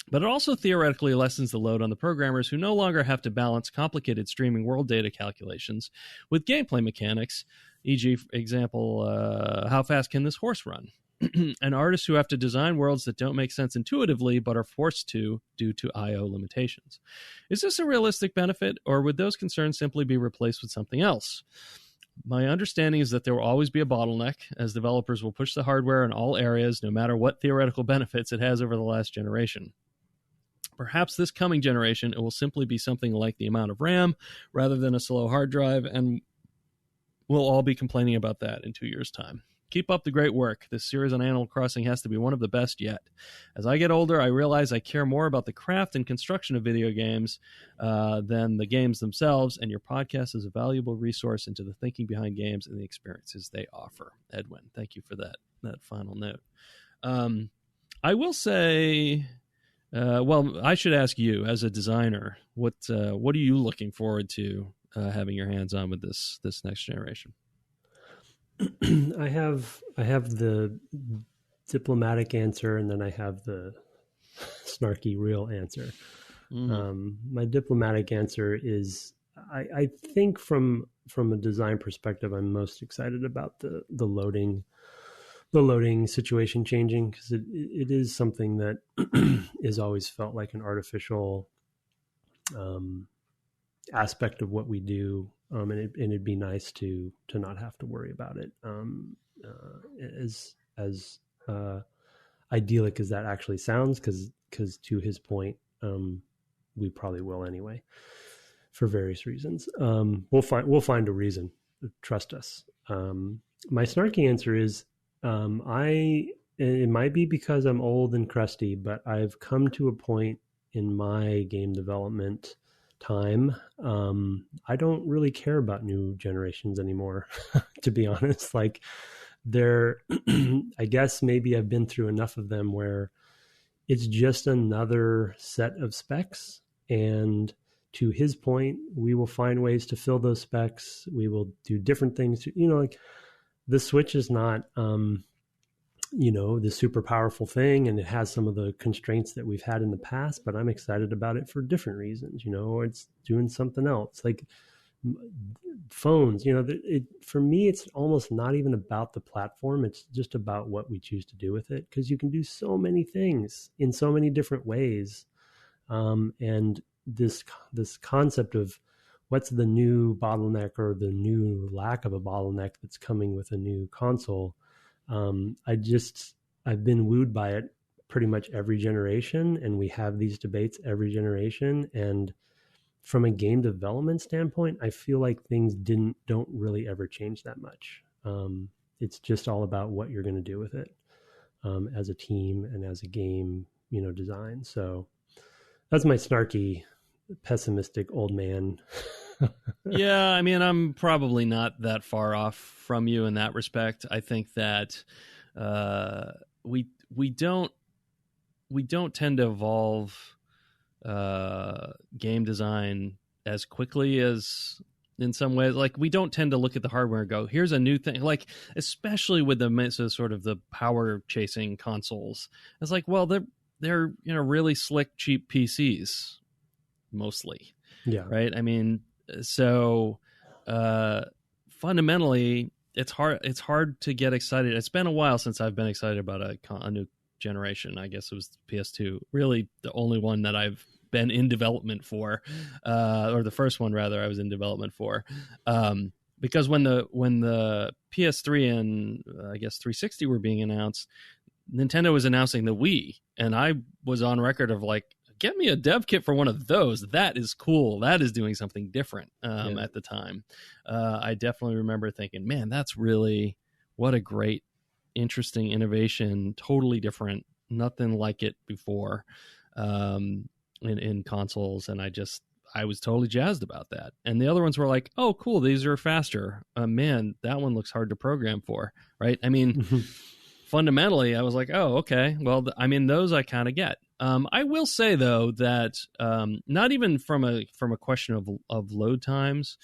But it also theoretically lessens the load on the programmers who no longer have to balance complicated streaming world data calculations with gameplay mechanics, e.g., for example, how fast can this horse run? And artists who have to design worlds that don't make sense intuitively but are forced to due to I/O limitations. Is this a realistic benefit, or would those concerns simply be replaced with something else? My understanding is that there will always be a bottleneck, as developers will push the hardware in all areas, no matter what theoretical benefits it has over the last generation. Perhaps this coming generation, it will simply be something like the amount of RAM rather than a slow hard drive, and we'll all be complaining about that in 2 years' time. Keep up the great work. This series on Animal Crossing has to be one of the best yet. As I get older, I realize I care more about the craft and construction of video games than the games themselves, and your podcast is a valuable resource into the thinking behind games and the experiences they offer. Edwin, thank you for that final note. I will say, I should ask you, as a designer, what are you looking forward to having your hands on with this next generation? I have the diplomatic answer, and then I have the snarky real answer. My diplomatic answer is, I think from a design perspective, I'm most excited about the loading situation changing, because it is something that is always felt like an artificial aspect of what we do. And it'd be nice to not have to worry about it. As idyllic as that actually sounds, because to his point, we probably will anyway, for various reasons. We'll find a reason. Trust us. My snarky answer is, it might be because I'm old and crusty, but I've come to a point in my game development time, I don't really care about new generations anymore, to be honest. Like, I guess maybe I've been through enough of them where it's just another set of specs, and to his point, we will find ways to fill those specs. We will do different things to, like, the Switch is not the super powerful thing, and it has some of the constraints that we've had in the past, but I'm excited about it for different reasons, or it's doing something else, like phones. For me, it's almost not even about the platform. It's just about what we choose to do with it, because you can do so many things in so many different ways. And this concept of what's the new bottleneck, or the new lack of a bottleneck that's coming with a new console, I've been wooed by it pretty much every generation, and we have these debates every generation. And from a game development standpoint, I feel like things don't really ever change that much. It's just all about what you're going to do with it, as a team and as a game, design. So that's my snarky, pessimistic old man. Yeah, I mean, I'm probably not that far off from you in that respect. I think that we don't tend to evolve game design as quickly as, in some ways, like, we don't tend to look at the hardware and go, here's a new thing. Like, especially with the sort of the power chasing consoles, it's like, well, they're really slick, cheap PCs mostly. Yeah. Right. I mean, so fundamentally, it's hard to get excited. It's been a while since I've been excited about a new generation. I guess it was PS2, really the only one that I've been in development for, or the first one rather I was in development for, because when the PS3 and I guess 360 were being announced, Nintendo was announcing the Wii, and I was on record of like, get me a dev kit for one of those. That is cool. That is doing something different at the time. I definitely remember thinking, man, that's really, what a great, interesting innovation. Totally different. Nothing like it before in consoles. And I was totally jazzed about that. And the other ones were like, oh, cool, these are faster. Man, that one looks hard to program for, right? I mean, fundamentally, I was like, oh, okay. Well, I mean, those I kind of get. I will say, though, that not even from a question of load times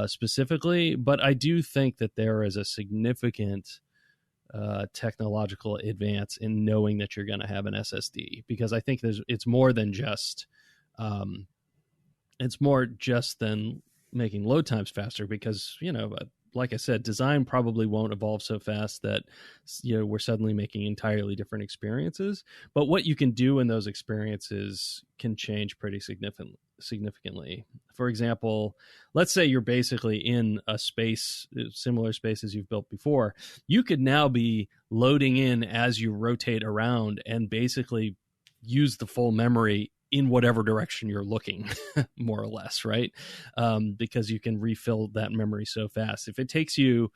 specifically, but I do think that there is a significant technological advance in knowing that you're going to have an SSD, because I think it's more than just than making load times faster, because like I said, design probably won't evolve so fast that we're suddenly making entirely different experiences. But what you can do in those experiences can change pretty significantly. For example, let's say you're basically in a space, similar space as you've built before. You could now be loading in as you rotate around and basically use the full memory in whatever direction you're looking, more or less, right? Because you can refill that memory so fast. If it takes you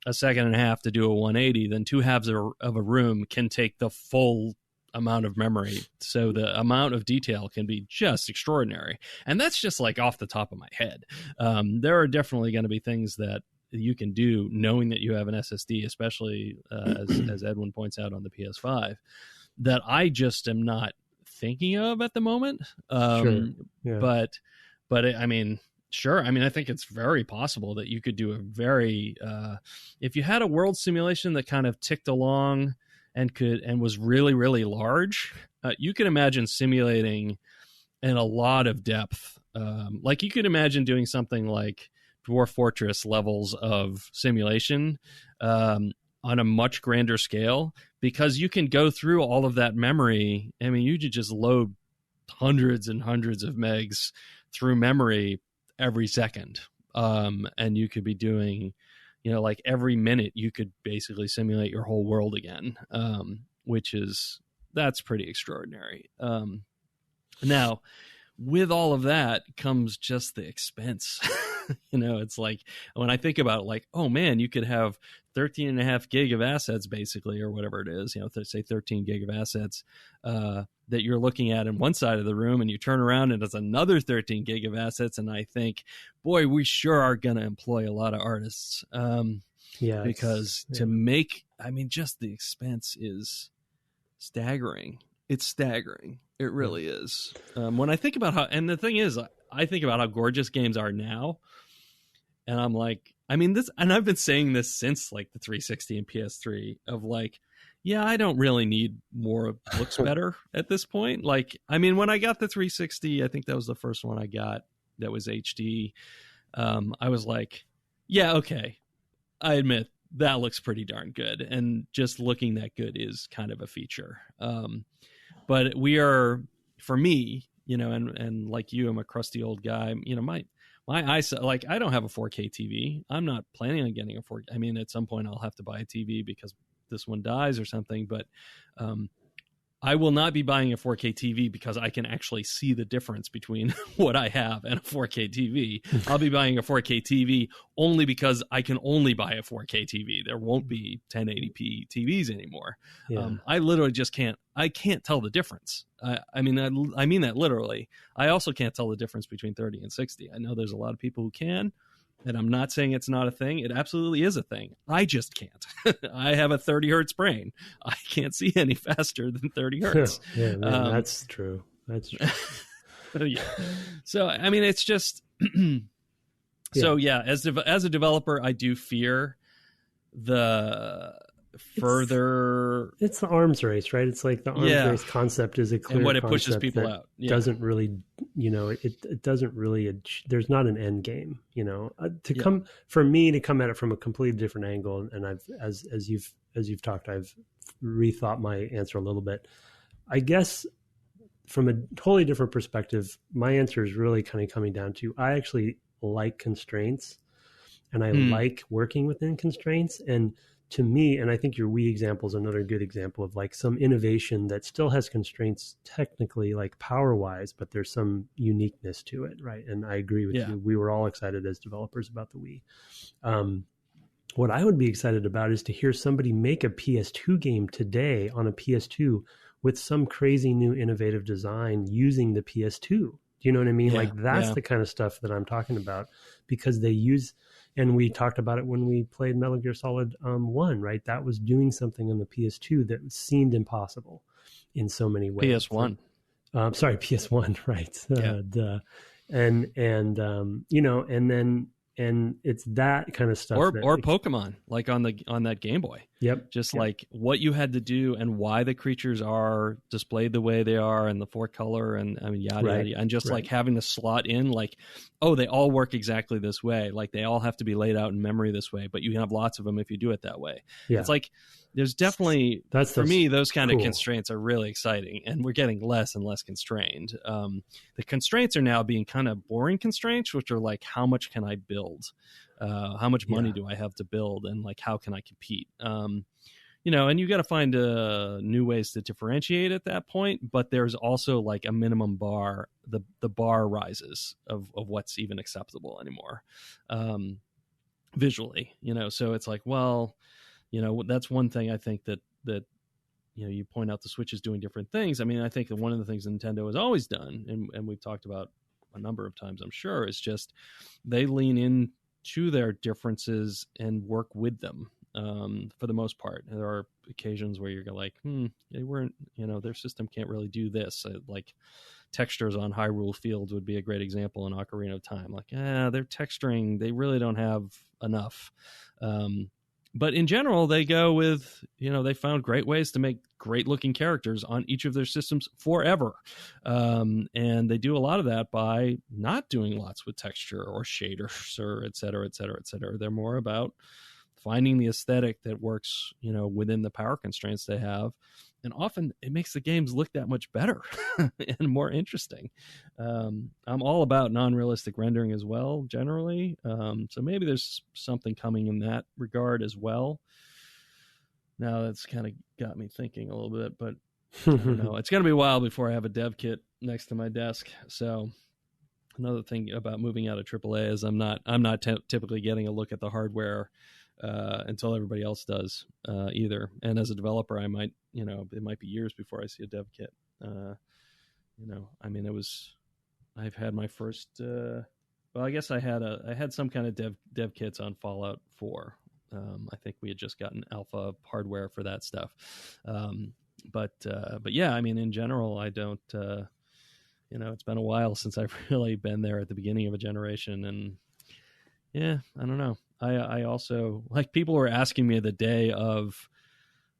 a second and a half to do a 180, then 2/2 of a room can take the full amount of memory. So the amount of detail can be just extraordinary. And that's just like off the top of my head. There are definitely going to be things that you can do knowing that you have an SSD, especially as Edwin points out on the PS5, that I just am not thinking of at the moment. Sure. Yeah. But I mean, sure. I mean, I think it's very possible that you could do a very, if you had a world simulation that kind of ticked along and was really, really large, you could imagine simulating in a lot of depth. Like you could imagine doing something like Dwarf Fortress levels of simulation on a much grander scale, because you can go through all of that memory. I mean, you could just load hundreds and hundreds of megs through memory every second. And you could be doing, like every minute you could basically simulate your whole world again, that's pretty extraordinary. Now, with all of that comes just the expense. It's like when I think about it, like, oh man, you could have 13.5 gig of assets basically, or whatever it is, say 13 gig of assets that you're looking at in one side of the room, and you turn around and there's another 13 gig of assets. And I think, boy, we sure are going to employ a lot of artists. Because to make, I mean, just the expense is staggering. It's staggering. It really is. When I think about and the thing is, I think about how gorgeous games are now, and I'm like, I mean, and I've been saying this since like the 360 and PS3 of like, yeah, I don't really need more looks better at this point. Like, I mean, when I got the 360, I think that was the first one I got that was HD. I was like, yeah, okay. I admit that looks pretty darn good. And just looking that good is kind of a feature. But we are, for me, and like you, I'm a crusty old guy. My eyesight, like I don't have a 4K TV. I'm not planning on getting a 4K. I mean, at some point I'll have to buy a TV because this one dies or something. But I will not be buying a 4K TV because I can actually see the difference between what I have and a 4K TV. I'll be buying a 4K TV only because I can only buy a 4K TV. There won't be 1080p TVs anymore. Yeah. I literally just can't. I can't tell the difference. I mean that literally. I also can't tell the difference between 30 and 60. I know there's a lot of people who can. And I'm not saying it's not a thing. It absolutely is a thing. I just can't. I have a 30 hertz brain. I can't see any faster than 30 hertz. Yeah, man, that's true. That's true. Yeah. So, I mean, it's just... So, yeah, as a developer, I do fear the further... It's the arms race, right? It's like the arms race concept is a clear and what it concept pushes people out. Yeah. Doesn't really, it doesn't really, there's not an end game, come for me to come at it from a completely different angle. And I've, as you've talked, I've rethought my answer a little bit. I guess from a totally different perspective, my answer is really kind of coming down to, I actually like constraints and I like working within constraints. And to me, and I think your Wii example is another good example of like some innovation that still has constraints technically, like power wise, but there's some uniqueness to it, right? And I agree with you. We were all excited as developers about the Wii. What I would be excited about is to hear somebody make a PS2 game today on a PS2 with some crazy new innovative design using the PS2. Do you know what I mean? Yeah, like that's the kind of stuff that I'm talking about, because they use... And we talked about it when we played Metal Gear Solid 1, right? That was doing something on the PS2 that seemed impossible in so many ways. PS1. Sorry, PS1, right? Yeah. And it's that kind of stuff. Or Pokemon, like on that Game Boy. Yep. Just like what you had to do and why the creatures are displayed the way they are and the four color and I mean, yada, yada. And just like having to slot in like, oh, they all work exactly this way. Like they all have to be laid out in memory this way, but you can have lots of them if you do it that way. Yeah. It's like, there's definitely, for me, those kind of constraints are really exciting, and we're getting less and less constrained. The constraints are now being kind of boring constraints, which are like, how much can I build? How much money do I have to build? And like, how can I compete? You know, and you got to find new ways to differentiate at that point. But there's also like a minimum bar. The bar rises of what's even acceptable anymore, visually. You know, so it's like, well, you know, that's one thing I think that you know, you point out the Switch is doing different things. I mean, I think that one of the things Nintendo has always done, and we've talked about a number of times, I'm sure, is just they lean into their differences and work with them. For the most part, there are occasions where you're like, they weren't, you know, their system can't really do this. Like textures on Hyrule Fields would be a great example in Ocarina of Time. Like, they're texturing, they really don't have enough. But in general, they go with, you know, they found great ways to make great looking characters on each of their systems forever. And they do a lot of that by not doing lots with texture or shaders or et cetera, et cetera, et cetera. They're more about finding the aesthetic that works, you know, within the power constraints they have. And often it makes the games look that much better and more interesting. I'm all about non-realistic rendering as well, generally. So maybe there's something coming in that regard as well. Now that's kind of got me thinking a little bit, but I don't know. It's going to be a while before I have a dev kit next to my desk. So another thing about moving out of AAA is I'm not typically getting a look at the hardware until everybody else does either. And as a developer, I might, you know, it might be years before I see a dev kit. You know, I mean, I've had my first, well, I guess I had some kind of dev kits on Fallout 4. I think we had just gotten alpha hardware for that stuff. But yeah, I mean, in general, I don't, you know, it's been a while since I've really been there at the beginning of a generation. And yeah, I don't know. I also, like, people were asking me the day of,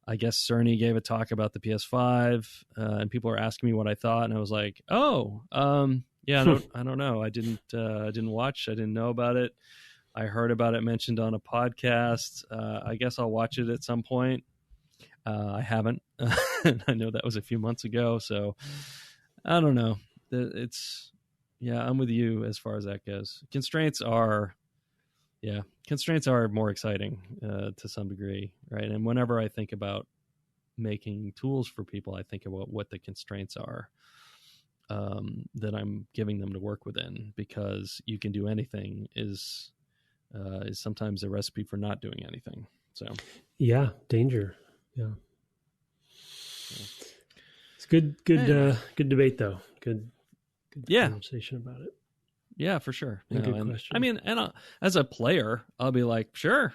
I guess Cerny gave a talk about the PS5, and people were asking me what I thought, and I was like, yeah, I don't know. I didn't watch. I didn't know about it. I heard about it mentioned on a podcast. I guess I'll watch it at some point. I haven't. I know that was a few months ago, so I don't know. Yeah, I'm with you as far as that goes. Constraints are more exciting to some degree, right? And whenever I think about making tools for people, I think about what the constraints are that I'm giving them to work within, because you can do anything is sometimes a recipe for not doing anything. So yeah, danger. Yeah. It's good debate though. Good conversation about it. Yeah, for sure. Good question. I mean, as a player, I'll be like, sure,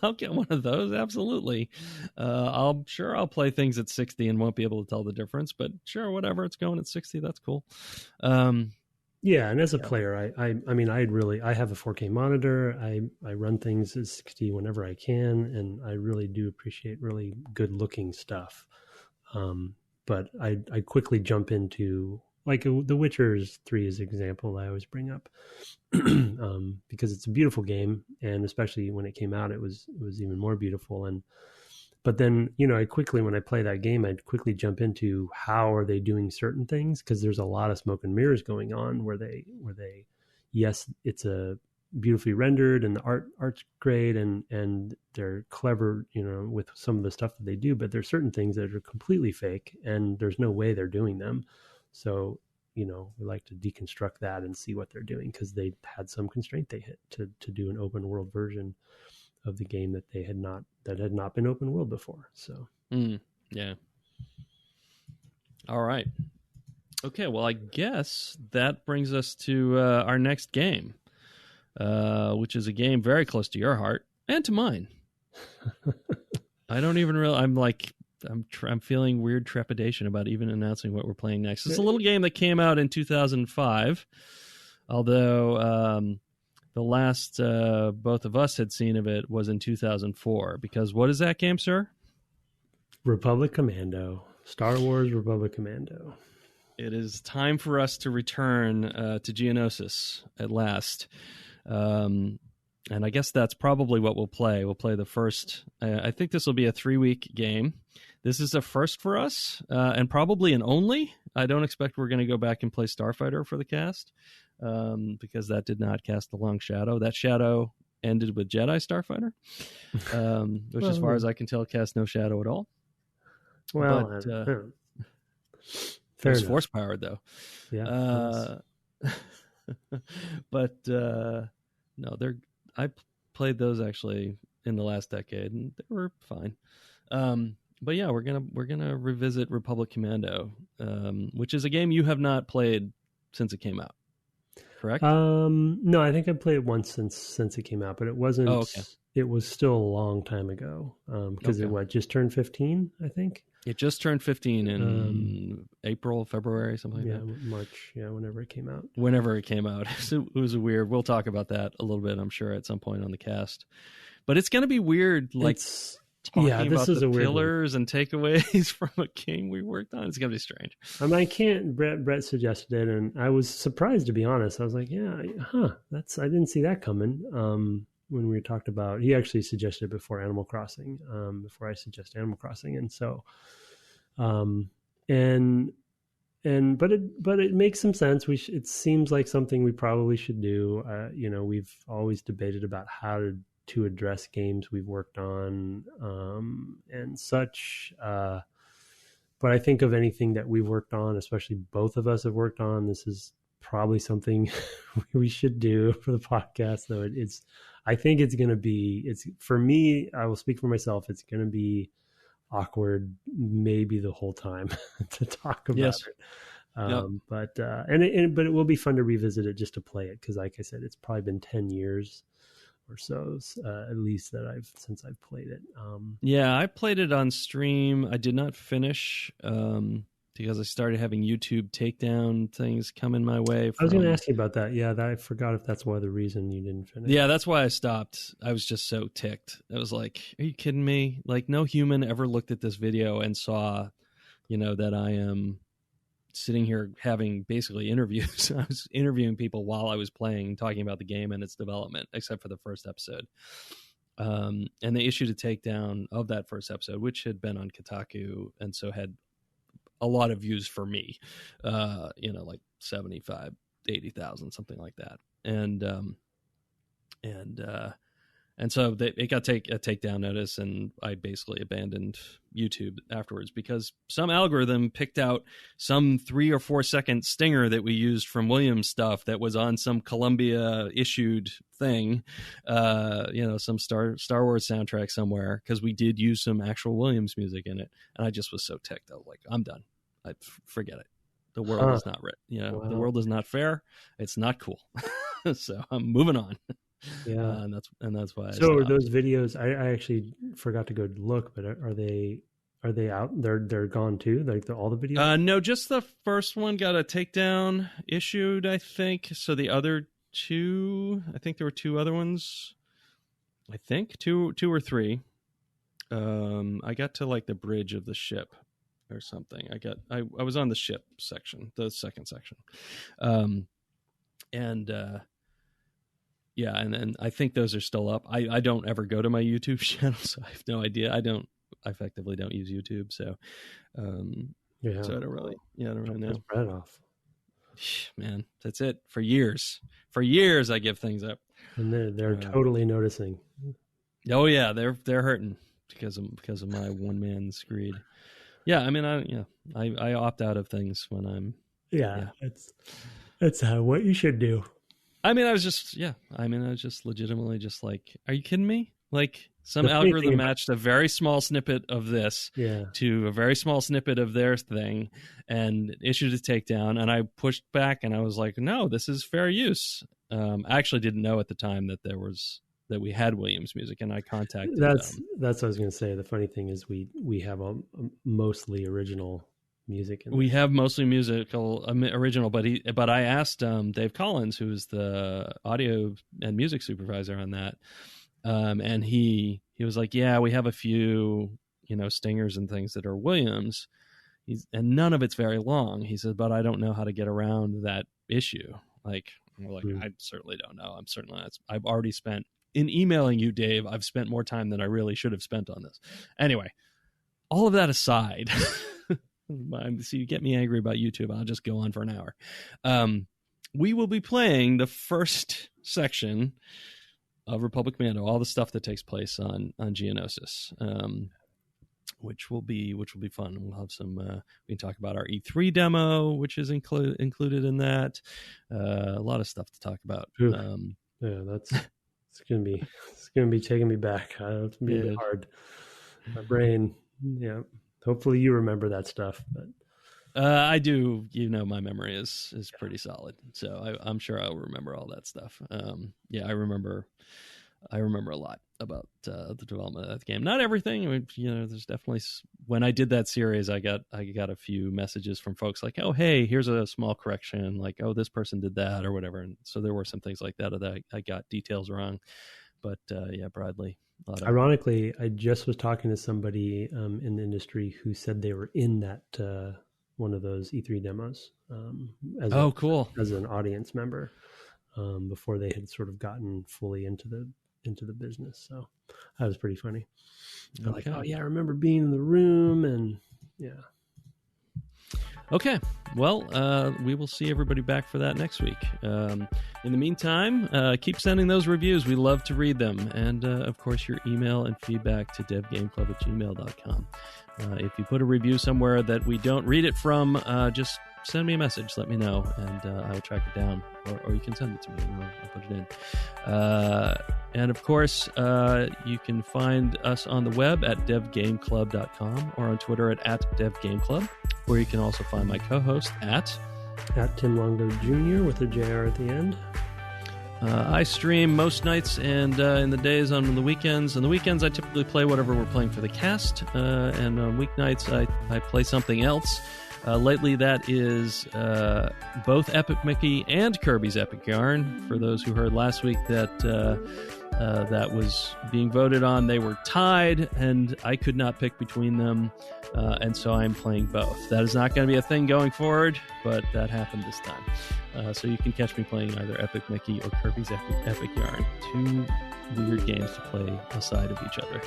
I'll get one of those. Absolutely. I'll play things at 60 and won't be able to tell the difference, but sure, whatever, it's going at 60. That's cool. Yeah. And as a player, I mean, I have a 4K monitor. I run things at 60 whenever I can. And I really do appreciate really good looking stuff. But I quickly jump into, like, The Witcher 3 is an example I always bring up, because it's a beautiful game, and especially when it came out, it was even more beautiful. But then, you know, when I play that game, I'd quickly jump into how are they doing certain things, because there's a lot of smoke and mirrors going on where they yes, it's a beautifully rendered and the art's great and they're clever, you know, with some of the stuff that they do, but there's certain things that are completely fake and there's no way they're doing them. So, you know, we like to deconstruct that and see what they're doing, because they had some constraint they hit to do an open world version of the game that had not been open world before. So, yeah. All right. Okay. Well, I guess that brings us to our next game, which is a game very close to your heart and to mine. I don't even really, I'm feeling weird trepidation about even announcing what we're playing next. It's a little game that came out in 2005, although the last both of us had seen of it was in 2004. Because what is that game, sir? Republic Commando. Star Wars Republic Commando. It is time for us to return to Geonosis at last. And I guess that's probably what we'll play. We'll play the first. I think this will be a 3-week game. This is a first for us, and probably an only. I don't expect we're going to go back and play Starfighter for the cast, because that did not cast a long shadow. That shadow ended with Jedi Starfighter, which, as far as I can tell, cast no shadow at all. Well, it's force powered though. Yeah. But no, I played those actually in the last decade, and they were fine. But yeah, we're gonna revisit Republic Commando, which is a game you have not played since it came out, correct? No, I think I played it once since it came out, but it wasn't. Oh, okay. It was still a long time ago, because it just turned 15, I think. It just turned 15 in April, February, something like that. March, whenever it came out. Whenever it came out. So it was weird. We'll talk about that a little bit, I'm sure, at some point on the cast. But it's going to be weird, like talking about the pillars and takeaways from a game we worked on. It's going to be strange. Brett suggested it, and I was surprised, to be honest. I was like, I didn't see that coming. When we talked about, he actually suggested before Animal Crossing, before I suggested Animal Crossing. And so, but it makes some sense. It seems like something we probably should do. We've always debated about how to address games we've worked on, and such. But I think of anything that we've worked on, especially both of us have worked on, this is probably something we should do for the podcast, though. I think it's going to be, for me, I will speak for myself, it's going to be awkward maybe the whole time to talk about it. But it will be fun to revisit it, just to play it, because like I said, it's probably been 10 years or so, at least, since I've played it. I played it on stream. I did not finish, because I started having YouTube takedown things coming my way. I was going to ask you about that. Yeah, I forgot if that's why the reason you didn't finish. Yeah, that's why I stopped. I was just so ticked. I was like, are you kidding me? Like, no human ever looked at this video and saw, that I am sitting here having basically interviews. I was interviewing people while I was playing, talking about the game and its development, except for the first episode. And they issued a takedown of that first episode, which had been on Kotaku, and so had a lot of views for me, like 75, 80,000, something like that. And so it got a takedown notice, and I basically abandoned YouTube afterwards, because some algorithm picked out some 3 or 4 second stinger that we used from Williams stuff that was on some Columbia issued thing, some Star Wars soundtrack somewhere, because we did use some actual Williams music in it. And I just was so ticked. I was like, I'm done. I forget it. The world is not right. Wow. The world is not fair. It's not cool. So I'm moving on. Yeah, and that's why. So are those videos? I actually forgot to go look, but are they out? They're gone too. Like all the videos? No, just the first one got a takedown issued, I think. So the other two, I think there were 2 other ones. I think two or 3. I got to like the bridge of the ship or something. I was on the ship section, the second section, yeah, and then I think those are still up. I don't ever go to my YouTube channel, so I have no idea. I effectively don't use YouTube, so so I don't really know. That's right off. Man, that's it. For years I give things up, and they're totally noticing. Oh yeah, they're hurting because of my one man's greed. Yeah, I mean, I opt out of things when I'm. Yeah. That's what you should do. I mean, I was just legitimately just like, are you kidding me? Like, some algorithm matched a very small snippet of this to a very small snippet of their thing and issued a takedown. And I pushed back and I was like, no, this is fair use. I actually didn't know at the time that that we had Williams music, and I contacted That's what I was going to say. The funny thing is we have a mostly original music. We have mostly musical original, but I asked Dave Collins, who is the audio and music supervisor on that, and he was like, yeah, we have a few, stingers and things that are Williams, and none of it's very long. He said, but I don't know how to get around that issue. Like, we're like, I certainly don't know. I've already spent, in emailing you, Dave, I've spent more time than I really should have spent on this. Anyway, all of that aside, so you get me angry about YouTube, I'll just go on for an hour. We will be playing the first section of Republic Commando, all the stuff that takes place on Geonosis, which will be fun. We'll have some. We can talk about our E3 demo, which is included in that. A lot of stuff to talk about. It's gonna be taking me back. It's gonna be a bit hard. My brain, Hopefully you remember that stuff, but I do. My memory is pretty solid, so I'm sure I'll remember all that stuff. I remember a lot about the development of that game. Not everything. There's definitely, when I did that series, I got a few messages from folks like, oh, hey, here's a small correction, like, oh, this person did that or whatever. And so there were some things like that I got details wrong. But broadly. Ironically, I just was talking to somebody in the industry who said they were in that one of those E3 demos. Cool. As an audience member, before they had sort of gotten fully into the business. So that was pretty funny. Okay. Like, oh yeah, I remember being in the room, and yeah. Okay. Well, we will see everybody back for that next week. In the meantime, keep sending those reviews. We love to read them. And, of course, your email and feedback to devgameclub@gmail.com. If you put a review somewhere that we don't read it from, just send me a message. Let me know, and I will track it down. Or you can send it to me. I'll put it in. And, of course, you can find us on the web at devgameclub.com or on Twitter at devgameclub, where you can also find my co-host at Tim Longo Jr. with a JR at the end. I stream most nights and in the days on the weekends. On the weekends, I typically play whatever we're playing for the cast. And on weeknights, I play something else. Lately, that is both Epic Mickey and Kirby's Epic Yarn. For those who heard last week that that was being voted on, they were tied, and I could not pick between them. And so I'm playing both. That is not going to be a thing going forward, but that happened this time. So you can catch me playing either Epic Mickey or Kirby's Epic Yarn. Two weird games to play aside of each other.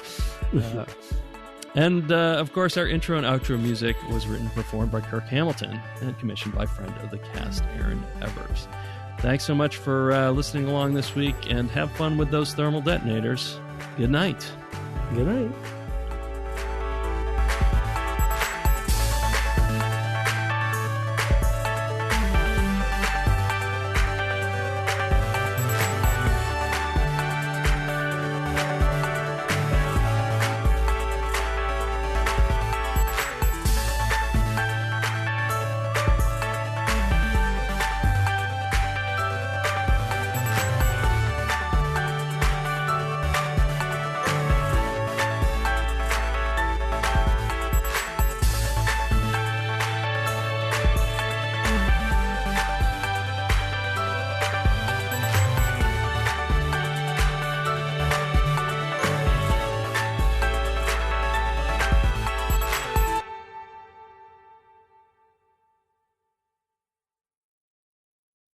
And, of course, our intro and outro music was written and performed by Kirk Hamilton and commissioned by friend of the cast, Aaron Evers. Thanks so much for listening along this week, and have fun with those thermal detonators. Good night. Good night.